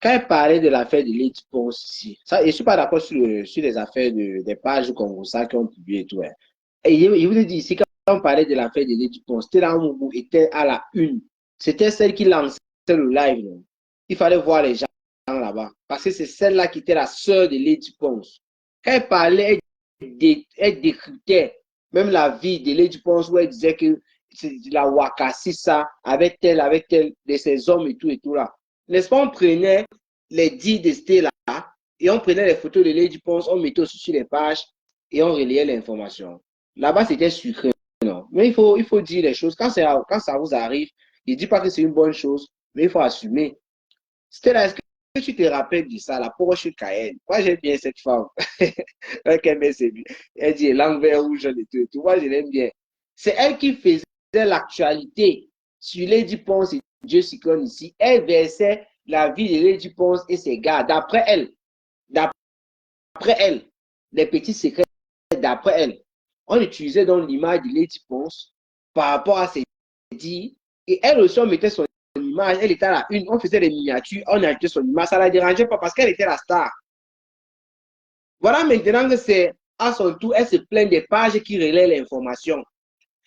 Quand elle parlait de l'affaire de Lady Ponce ici, ça, je ne suis pas d'accord sur les affaires des pages comme ça qui ont publié et tout. Hein. Et je vous ai dit ici, quand on parlait de l'affaire de Lady Ponce, Télamougou était à la une. C'était celle qui lançait le live. Non? Il fallait voir les gens là-bas. Parce que c'est celle-là qui était la sœur de Lady Ponce. Quand elle parlait, elle décryptait même la vie de Lady Ponce où elle disait que c'est la Wakasissa avec tel, de ses hommes et tout là. N'est-ce pas, on prenait les dits de Stella et on prenait les photos de Lady Ponce, on mettait aussi sur les pages et on relayait l'information. Là-bas, c'était sucré, non? Mais il faut dire les choses. Quand ça vous arrive, je ne dis pas que c'est une bonne chose, mais il faut assumer. Stella, est-ce que tu te rappelles de ça, la Porsche Cayenne? Moi, j'aime bien cette femme. Elle dit langue vert rouge et tout. Moi, je l'aime bien. C'est elle qui faisait l'actualité sur Lady Ponce et Dieu Cyclone ici. Elle versait la vie de Lady Ponce et ses gars. D'après elle, les petits secrets d'après elle. On utilisait donc l'image de Lady Ponce par rapport à ses dits. Et elle aussi, on mettait son image. Elle était à la une. On faisait des miniatures. On ajoutait son image. Ça ne la dérangeait pas parce qu'elle était la star. Voilà maintenant que c'est à son tour, elle se plaint des pages qui relaient l'information.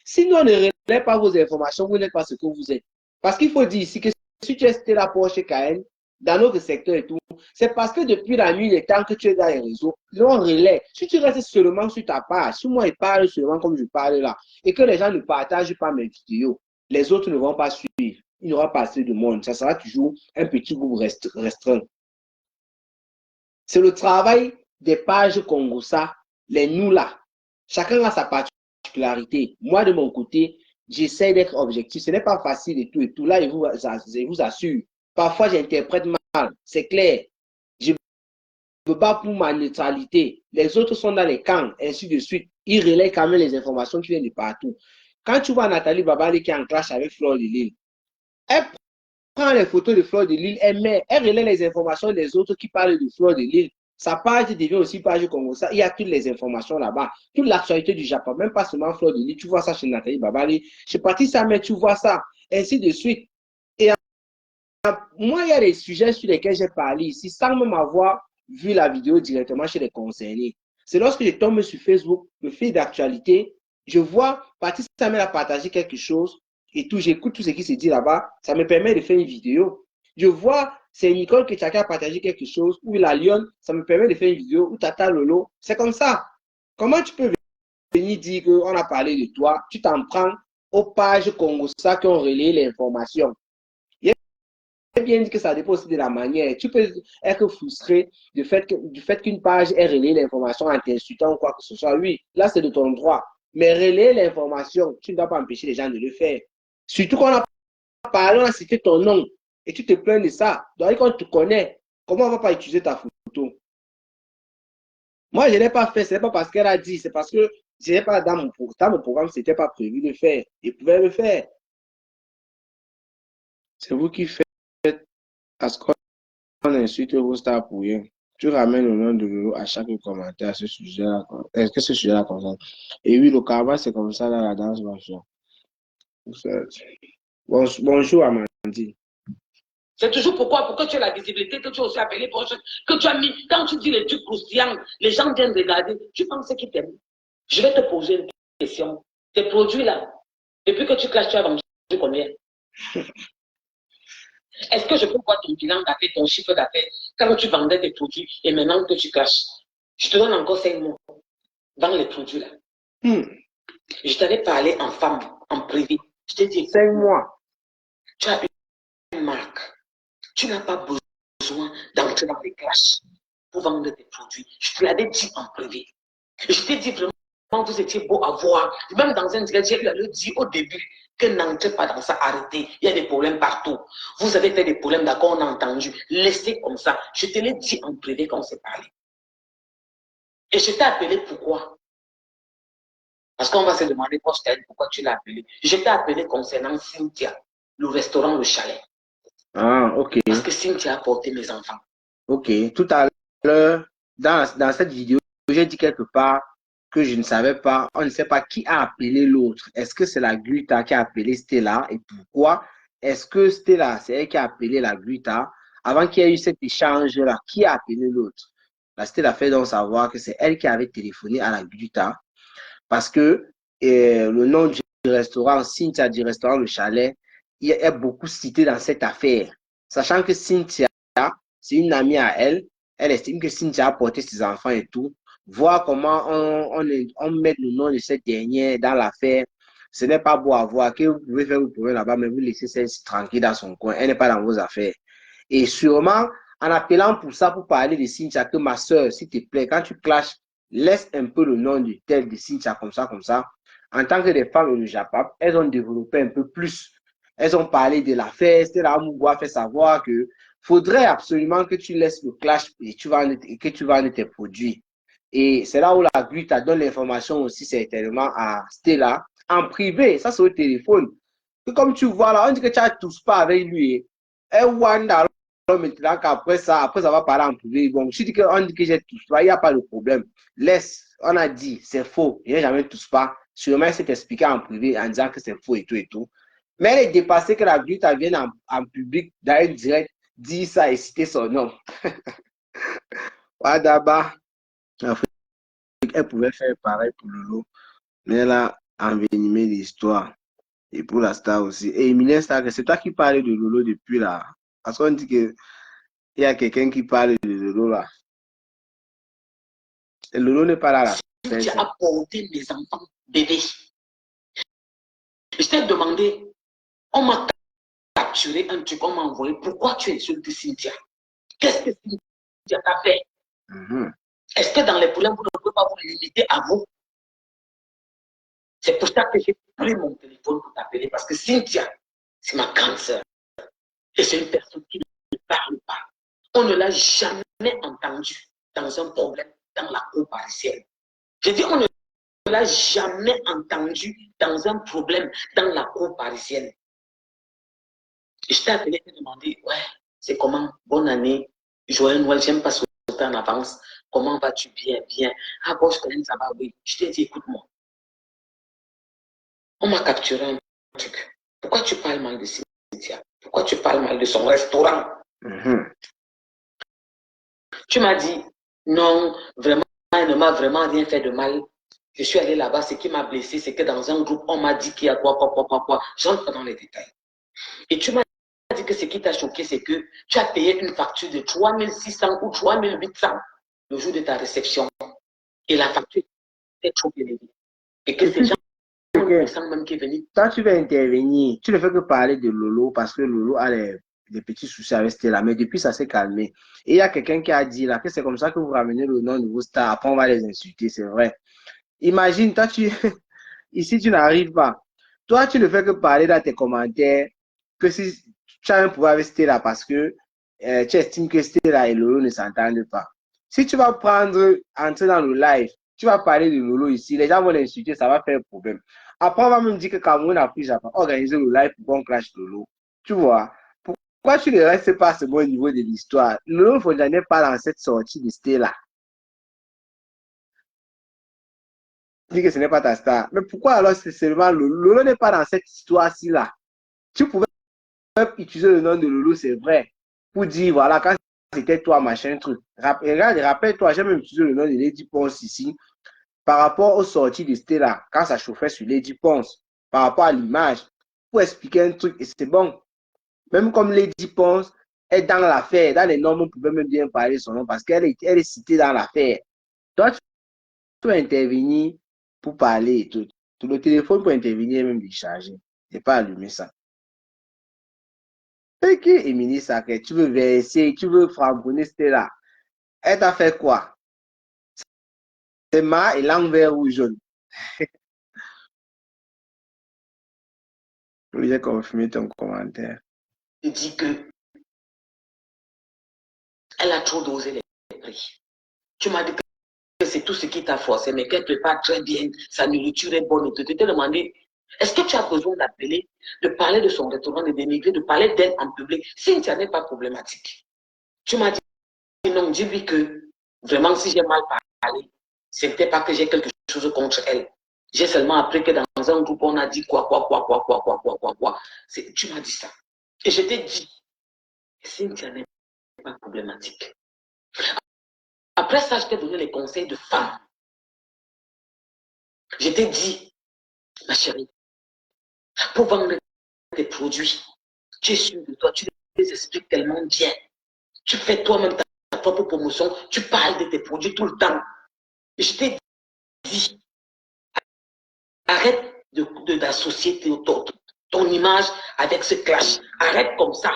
Si on ne relaie pas vos informations, vous n'êtes pas ce que vous êtes. Parce qu'il faut dire ici que si tu es là pour chez KN, dans notre secteur et tout, c'est parce que depuis la nuit des temps que tu es dans les réseaux, l'on relaie. Si tu restes seulement sur ta page, si moi je parle seulement comme je parle là, et que les gens ne partagent pas mes vidéos, les autres ne vont pas suivre. Il n'y aura pas assez de monde. Ça sera toujours un petit groupe restreint. C'est le travail des pages Congossa, les nous là. Chacun a sa particularité. Moi, de mon côté, j'essaie d'être objectif. Ce n'est pas facile et tout. Là, je vous assure. Parfois, j'interprète mal. C'est clair. Je ne veux pas pour ma neutralité. Les autres sont dans les camps, ainsi de suite. Ils relaient quand même les informations qui viennent de partout. Quand tu vois Nathalie Babali qui est en clash avec Fleur de Lille, elle prend les photos de Fleur de Lille, elle relaie les informations des autres qui parlent de Fleur de Lille. Sa page devient aussi page comme ça. Il y a toutes les informations là-bas. Toute l'actualité du Japon, même pas seulement Fleur de Lille. Tu vois ça chez Nathalie Babali. Chez Patricia, mais tu vois ça. Ainsi de suite. Et moi, il y a des sujets sur lesquels j'ai parlé ici sans même avoir vu la vidéo directement chez les concernés. C'est lorsque je tombe sur Facebook, le fil d'actualité, je vois Patricia a partagé quelque chose et tout, j'écoute tout ce qui se dit là-bas. Ça me permet de faire une vidéo. Je vois, c'est Nicole Ketchaka a partagé quelque chose, ou la Lyon, ça me permet de faire une vidéo, ou Tata Lolo. C'est comme ça. Comment tu peux venir dire qu'on a parlé de toi, tu t'en prends aux pages Congossa qui ont relayé l'information. Il est bien dit que ça dépend aussi de la manière. Tu peux être frustré du fait qu'une page ait relayé l'information en t'insultant ou quoi que ce soit. Oui, là, c'est de ton droit. Mais relayer l'information, tu ne dois pas empêcher les gens de le faire. Surtout qu'on a parlé, on a cité ton nom et tu te plains de ça. Donc, quand tu te connais, comment on ne va pas utiliser ta photo? Moi, je ne l'ai pas fait. Ce n'est pas parce qu'elle a dit, c'est parce que je n'ai pas dans mon programme, ce n'était pas prévu de faire. Il pouvait le faire. C'est vous qui faites à ce qu'on insulte vos stars pour rien. Tu ramènes le nom de Lolo à chaque commentaire à ce sujet-là. Est-ce que ce sujet-là concerne? Et oui, le carnaval, c'est comme ça, là, la danse marchande. Bonjour, Amandine. C'est toujours pourquoi tu as la visibilité, que tu as aussi appelé proche, que tu as mis, quand tu dis les trucs croustillants, les gens viennent regarder, tu penses qu'ils t'aiment. Je vais te poser une question. Tes produits là, depuis que tu clashes, tu as vendu combien? Est-ce que je peux voir ton bilan d'affaires, ton chiffre d'affaires, quand tu vendais tes produits et maintenant que tu clashes? Je te donne encore 5 mois. Vends les produits là. Je t'avais parlé en femme, en privé. Je t'ai dit 5 mois. Tu as une marque. Tu n'as pas besoin d'entrer dans les clashs pour vendre tes produits. Je te l'avais dit en privé. Je t'ai dit vraiment que c'était beau à voir. Même dans un direct, j'ai eu à le dire au début que n'entrez pas dans ça, arrêtez. Il y a des problèmes partout. Vous avez fait des problèmes, d'accord, on a entendu. Laissez comme ça. Je te l'ai dit en privé quand on s'est parlé. Et je t'ai appelé pourquoi? Parce qu'on va se demander, pourquoi tu l'as appelé. Je t'ai appelé concernant Cynthia, le restaurant, le chalet. Ah, ok. Parce que Cynthia a porté mes enfants. Ok. Tout à l'heure, dans cette vidéo, j'ai dit quelque part que je ne savais pas, on ne sait pas qui a appelé l'autre. Est-ce que c'est la Gluta qui a appelé Stella et pourquoi? Est-ce que Stella, c'est elle qui a appelé la Gluta? Avant qu'il y ait eu cet échange-là, qui a appelé l'autre? La Stella fait donc savoir que c'est elle qui avait téléphoné à la Gluta parce que le nom du restaurant, Cynthia du restaurant Le Chalet, il est beaucoup cité dans cette affaire. Sachant que Cynthia, c'est une amie à elle, elle estime que Cynthia a porté ses enfants et tout. Voir comment on met le nom de cette dernière dans l'affaire, ce n'est pas beau à voir. Que vous pouvez faire vos problèmes là-bas, mais vous laissez celle-ci tranquille dans son coin. Elle n'est pas dans vos affaires. Et sûrement, en appelant pour ça, pour parler de Cynthia, que ma soeur, s'il te plaît, quand tu clashes, laisse un peu le nom du tel de Cynthia comme ça, comme ça. En tant que des femmes de Japap, elles ont développé un peu plus. Elles ont parlé de l'affaire. Stella Amougou a fait savoir que faudrait absolument que tu laisses le clash et que tu vendes tes produits. Et c'est là où la GRU t'a donné l'information aussi certainement à Stella en privé. Ça, c'est au téléphone. Et comme tu vois là, on dit que tu ne touches pas avec lui. Et Wanda, maintenant qu'après ça va parler en privé. Bon, je dis qu'on dit que j'ai touché pas, il n'y a pas de problème. Laisse, on a dit, c'est faux. Il n'y a jamais touché pas. Sûrement, il s'est expliqué en privé en disant que c'est faux et tout et tout. Mais elle est dépassée que la GRU vienne en public, dans un direct, dire ça et citer son nom. Wadaba, elle pouvait faire pareil pour Lolo, mais elle a envenimé l'histoire. Et pour la star aussi. Et Emilien Star, c'est toi qui parles de Lolo depuis là. Parce qu'on dit qu'il y a quelqu'un qui parle de Lolo là. Et Lolo n'est pas là. Tu as porté mes enfants bébés. Je t'ai demandé, on m'a capturé un truc, on m'a envoyé. Pourquoi tu insultes Cynthia? Qu'est-ce que Cynthia t'a fait? Est-ce que dans les problèmes, vous ne pouvez pas vous limiter à vous? C'est pour ça que j'ai pris mon téléphone pour t'appeler, parce que Cynthia, c'est ma grande sœur. Et c'est une personne qui ne parle pas. On ne l'a jamais entendue dans un problème dans la cour parisienne. Je dis, on ne l'a jamais entendue dans un problème dans la cour parisienne. Et je t'ai appelé et demandé, ouais, c'est comment? Bonne année, joyeux Noël, j'aime pas sauter en avance. Comment vas-tu? Bien, bien. Ah bon, je connais, ça va, oui. Je t'ai dit, écoute-moi. On m'a capturé un truc. Pourquoi tu parles mal de Cynthia? Pourquoi tu parles mal de son restaurant? Tu m'as dit, non, vraiment, elle ne m'a vraiment rien fait de mal. Je suis allé là-bas, ce qui m'a blessé, c'est que dans un groupe, on m'a dit qu'il y a quoi. J'entre dans les détails. Et tu m'as dit que ce qui t'a choqué, c'est que tu as payé une facture de 3600 ou 3800 le jour de ta réception. Et la facture était trop élevée. Et que ces gens même qui est venu. Quand tu veux intervenir, tu ne fais que parler de Lolo parce que Lolo a des petits soucis avec Stella, mais depuis ça s'est calmé. Et il y a quelqu'un qui a dit là que c'est comme ça que vous ramenez le nom de vos stars, après on va les insulter, c'est vrai. Imagine, toi, ici tu n'arrives pas. Toi, tu ne fais que parler dans tes commentaires que si tu as un pouvoir avec Stella parce que tu estimes que Stella et Lolo ne s'entendent pas. Si tu vas entrer dans le live, tu vas parler de Lolo ici, les gens vont l'insulter, ça va faire problème. Après, on va même dire que Cameroun a pris Japon, organiser le live pour qu'on clash Lolo. Tu vois, pourquoi tu ne restes pas à ce bon niveau de l'histoire? Lolo Fontaine n'est pas dans cette sortie de Stella. Dis que ce n'est pas ta star. Mais pourquoi alors c'est seulement Lolo n'est pas dans cette histoire-ci là? Tu pouvais utiliser le nom de Lolo, c'est vrai, pour dire voilà, quand c'était toi, machin, truc. Rappelle-toi, j'ai même utilisé le nom de Lady Ponce ici par rapport aux sorties de Stella, quand ça chauffait sur Lady Ponce, par rapport à l'image, pour expliquer un truc, et c'est bon. Même comme Lady Ponce est dans l'affaire, dans les normes, on pouvait même bien parler de son nom parce qu'elle est citée dans l'affaire. Toi, tu peux intervenir pour parler et tout. Le téléphone pour intervenir est même déchargé. Je n'ai pas allumé ça. Et qui Émilie Sacré, tu veux verser, tu veux frambonner Stella. Elle t'a fait quoi? C'est marre et langue vert ou jaune. Oui, j'ai confirmé ton commentaire. Je dis que elle a trop dosé les prix. Tu m'as dit que c'est tout ce qui t'a forcé, mais quelque part très bien, sa nourriture est bonne. Et te demander, est-ce que tu as besoin d'appeler, de parler de son restaurant, de dénigrer, de parler d'elle en public, si ça n'est pas problématique? Tu m'as dit non, dis-lui que vraiment, si j'ai mal parlé, ce n'était pas que j'ai quelque chose contre elle. J'ai seulement appris que dans un groupe, on a dit quoi. Tu m'as dit ça. Et je t'ai dit, Cynthia n'est pas problématique. Après ça, je t'ai donné les conseils de femme. Je t'ai dit, ma chérie, pour vendre tes produits, tu es sûr de toi, tu les expliques tellement bien. Tu fais toi-même ta propre promotion, tu parles de tes produits tout le temps. Et je t'ai dit, arrête d'associer ton image avec ce clash. Arrête comme ça.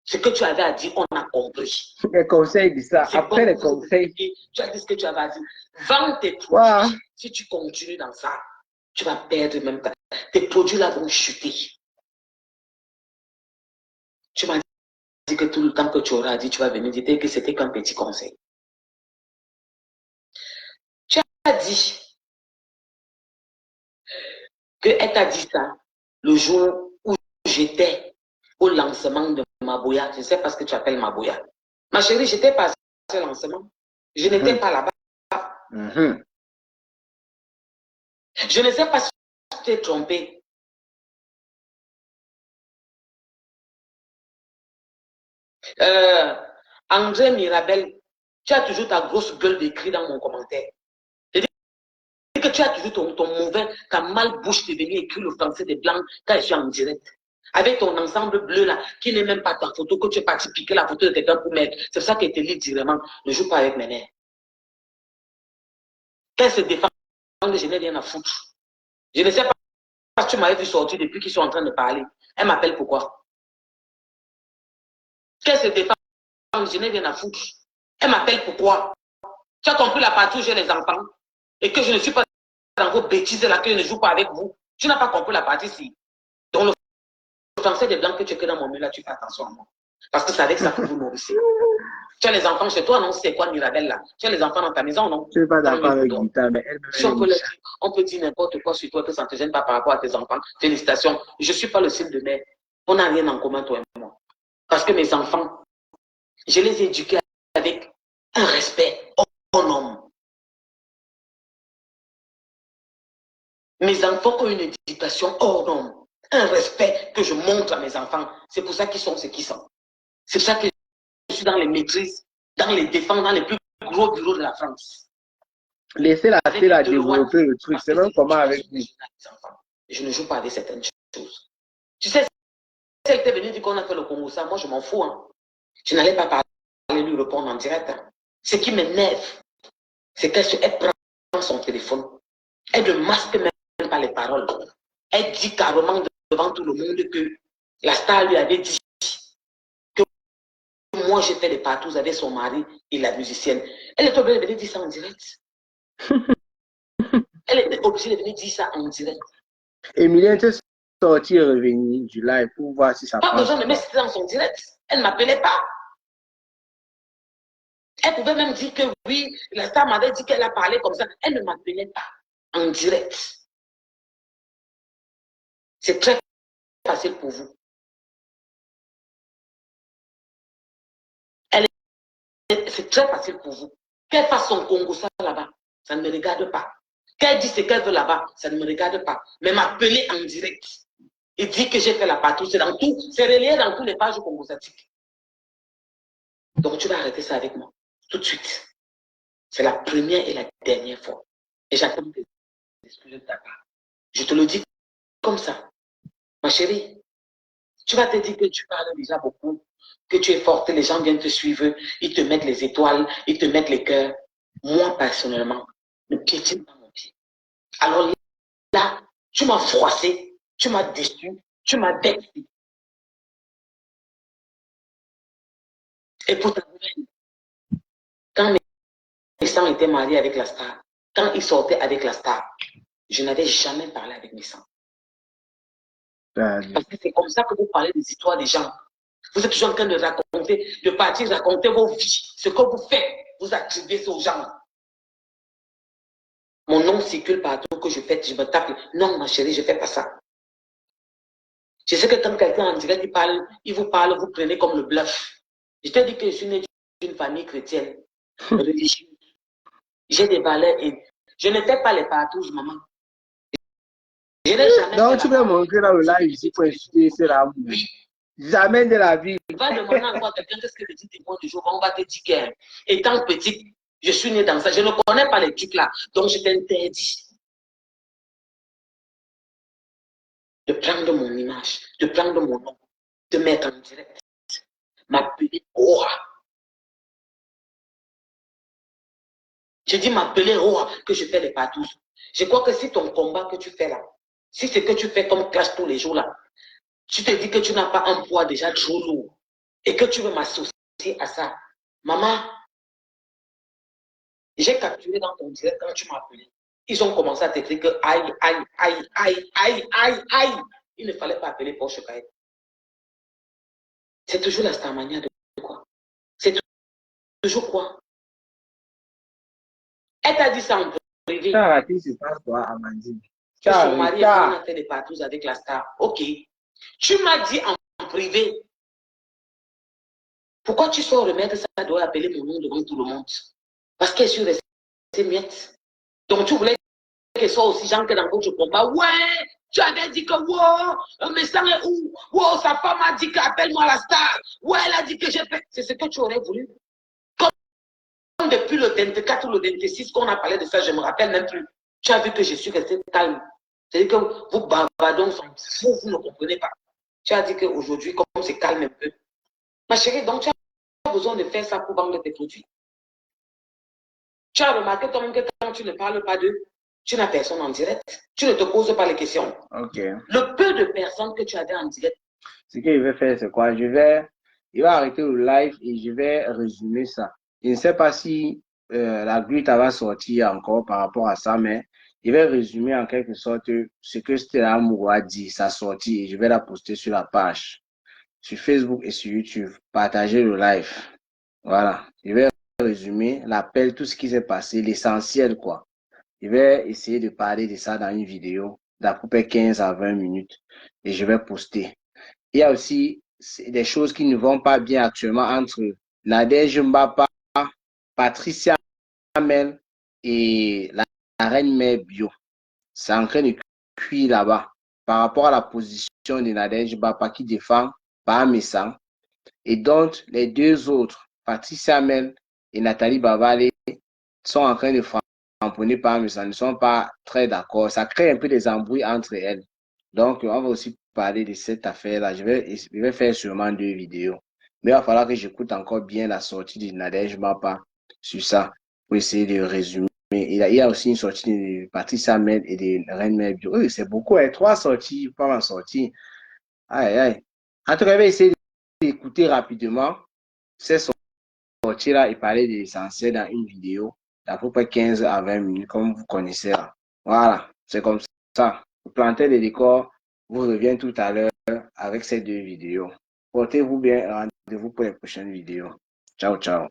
Ce que tu avais à dire, on a compris. Les conseils de ça. Après les conseils. Tu as dit ce que tu avais à dire. Vends tes produits. Wow. Si tu continues dans ça, tu vas perdre même ta... Tes produits là vont chuter. Tu m'as dit que tout le temps que tu auras dit, tu vas venir dire que c'était qu'un petit conseil. Tu as dit qu'elle t'a dit ça le jour où j'étais au lancement de Maboya. Je ne sais pas ce que tu appelles Maboya. Ma chérie, j'étais pas au lancement. Je n'étais pas là-bas. Je ne sais pas si tu t'es trompé. André Mirabel, tu as toujours ta grosse gueule d'écrit dans mon commentaire. Et que tu as toujours ton mauvais, ta mal bouche de venir écrire le français des blancs quand je suis en direct. Avec ton ensemble bleu là, qui n'est même pas ta photo, que tu es parti piquer la photo de quelqu'un pour mettre. C'est ça qui te lit directement. Ne joue pas avec mes nerfs. Qu'elle se défend, je n'ai rien à foutre. Je ne sais pas si tu m'avais vu sortir depuis qu'ils sont en train de parler. Elle m'appelle pourquoi? Qu'elle se défend, je n'ai rien à foutre. Elle m'appelle pourquoi? Tu as compris la partie où j'ai les enfants et que je ne suis pas dans vos bêtises là, que je ne joue pas avec vous. Tu n'as pas compris la partie ici. Donc le français des blancs que tu écris dans mon mur là, tu fais attention à moi. Parce que c'est avec ça que vous nourrissez. Tu as les enfants chez toi, non? C'est quoi Mirabelle là? Tu as les enfants dans ta maison, non? Je ne suis pas d'accord avec Gita, mais elle si on peut dire n'importe quoi sur toi que ça ne te gêne pas par rapport à tes enfants. Félicitations. Je ne suis pas le style de mère. On n'a rien en commun, toi et moi. Parce que mes enfants, je les ai éduqués avec un respect hors norme. Mes enfants ont une éducation hors norme. Un respect que je montre à mes enfants. C'est pour ça qu'ils sont ce qu'ils sont. C'est pour ça que je suis dans les maîtrises, dans les défenses, dans les plus gros bureaux de la France. Laissez la fille à développer le truc. C'est même comment avec vous. Je ne joue pas avec certaines choses. Tu sais, si elle était venue dire qu'on a fait le Congo, ça, moi je m'en fous. Hein. Je n'allais pas parler, lui répondre en direct. Hein. Ce qui m'énerve, c'est qu'elle prend son téléphone. Elle ne masque même pas les paroles. Elle dit carrément devant tout le monde que la star lui avait dit que moi j'ai fait les partous avec son mari et la musicienne. Elle est obligée de venir dire ça en direct. Elle était obligée de venir dire ça en direct. Emilien était sorti et revenu du live pour voir si ça passe. Pas besoin de mettre ça dans son direct. Elle ne m'appelait pas. Elle pouvait même dire que oui, la star m'avait dit qu'elle a parlé comme ça. Elle ne m'appelait pas en direct. C'est très facile pour vous. C'est très facile pour vous. Qu'elle fasse son Congo ça là-bas, ça ne me regarde pas. Qu'elle dise ce qu'elle veut là-bas, ça ne me regarde pas. Mais m'appeler en direct et dire que j'ai fait la patrouille, c'est dans tout, c'est relayé dans tous les pages congosatiques. Donc tu vas arrêter ça avec moi, tout de suite. C'est la première et la dernière fois. Et j'attends des excuses de ta part. Je te le dis comme ça. Ma chérie, tu vas te dire que tu parles déjà beaucoup, que tu es forte, les gens viennent te suivre, ils te mettent les étoiles, ils te mettent les cœurs. Moi, personnellement, ne piétine pas mon pied. Alors là, tu m'as froissé, tu m'as déçu, tu m'as vexé. Et pour ta nouvelle, quand mes sangs étaient mariés avec la star, quand ils sortaient avec la star, je n'avais jamais parlé avec mes sangs. Parce que c'est comme ça que vous parlez des histoires des gens. Vous êtes toujours en train de raconter, de partir raconter vos vies, ce que vous faites, vous attribuez aux gens. nom circule partout que je fais, je me tape. Non, ma chérie, je ne fais pas ça. Je sais que quand quelqu'un en direct, il vous parle, vous prenez comme le bluff. Je t'ai dit que je suis né d'une famille chrétienne, religieuse. J'ai des valeurs et je ne fais pas les partous, maman. Je n'ai jamais Donc, tu veux montrer dans le live ici pour insulter ce amour. Oui. Jamais de la vie. Va demander encore à quelqu'un qu'est-ce que le dit témoin du jour. On va te dire qu'étant petite, je suis née dans ça. Je ne connais pas les trucs là. Donc, je t'interdis de prendre mon image, de prendre mon nom, de mettre en direct, m'appeler roi. Je dis m'appeler roi que je fais les partous. Je crois que si ton combat que tu fais là, si c'est que tu fais comme classe tous les jours là, tu te dis que tu n'as pas un poids déjà trop lourd et que tu veux m'associer à ça. Maman, j'ai capturé dans ton direct quand tu m'as appelé. Ils ont commencé à t'écrire que aïe, aïe, aïe, aïe, aïe, aïe, aïe. Il ne fallait pas appeler Porsche Kaye. C'est toujours la Starmania de quoi? C'est toujours quoi? Elle t'a dit ça en privé. Tu as raté, c'est pas toi, Amandine. Que son mari a fait des partous avec la star. Ok. Tu m'as dit en privé. Pourquoi tu sors remettre ça doit appeler mon nom devant tout le monde? Parce qu'elle est sur les miettes. Donc tu voulais qu'elle soit aussi gens que dans votre combat. Ouais, tu avais dit que wow, mais ça est où? Wow, sa femme a dit qu'appelle-moi la star. Ouais, elle a dit que j'ai fait. C'est ce que tu aurais voulu. Comme depuis le 24 ou le 26 qu'on a parlé de ça, je ne me rappelle même plus. Tu as vu que je suis resté calme. C'est-à-dire que vous bavardons, vous ne comprenez pas. Tu as dit qu'aujourd'hui, comme c'est calme un peu. Ma chérie, donc tu as besoin de faire ça pour vendre tes produits. Tu as remarqué toi-même que quand tu ne parles pas d'eux, tu n'as personne en direct. Tu ne te poses pas les questions. Ok. Le peu de personnes que tu avais en direct. Ce que je vais faire, c'est quoi? Il va arrêter le live et je vais résumer ça. Je ne sais pas si la glutte va sortir encore par rapport à ça, mais je vais résumer en quelque sorte ce que Stella Mourou a dit, sa sortie, et je vais la poster sur la page, sur Facebook et sur YouTube. Partagez le live. Voilà. Je vais résumer l'appel, tout ce qui s'est passé, l'essentiel, quoi. Je vais essayer de parler de ça dans une vidéo d'à peu près 15 à 20 minutes et je vais poster. Il y a aussi des choses qui ne vont pas bien actuellement entre Nadège Mbapa, Patricia Mel et la reine mère Bio. C'est en train de cuire là-bas par rapport à la position de Nadège Mbapa qui défend Bahamessang. Et donc, les deux autres, Patricia Mel et Nathalie Bavalé, sont en train de framponner Bahamessang, ne sont pas très d'accord. Ça crée un peu des embrouilles entre elles. Donc, on va aussi parler de cette affaire-là. Je vais faire sûrement 2 vidéos. Mais il va falloir que j'écoute encore bien la sortie de Nadège Mapa sur ça pour essayer de résumer. Il y a aussi une sortie de Patrice Ahmed et de Reine Mère Bio. Oui, c'est beaucoup. 3 sorties, pas mal sorties. Aïe, aïe. En tout cas, je vais essayer d'écouter rapidement ces sorties-là et parler de l'essentiel dans une vidéo d'à peu près 15 à 20 minutes, comme vous connaissez là. Voilà, c'est comme ça. Vous plantez les décors. Vous reviens tout à l'heure avec ces 2 vidéos. Portez-vous bien et rendez-vous pour les prochaines vidéos. Ciao, ciao.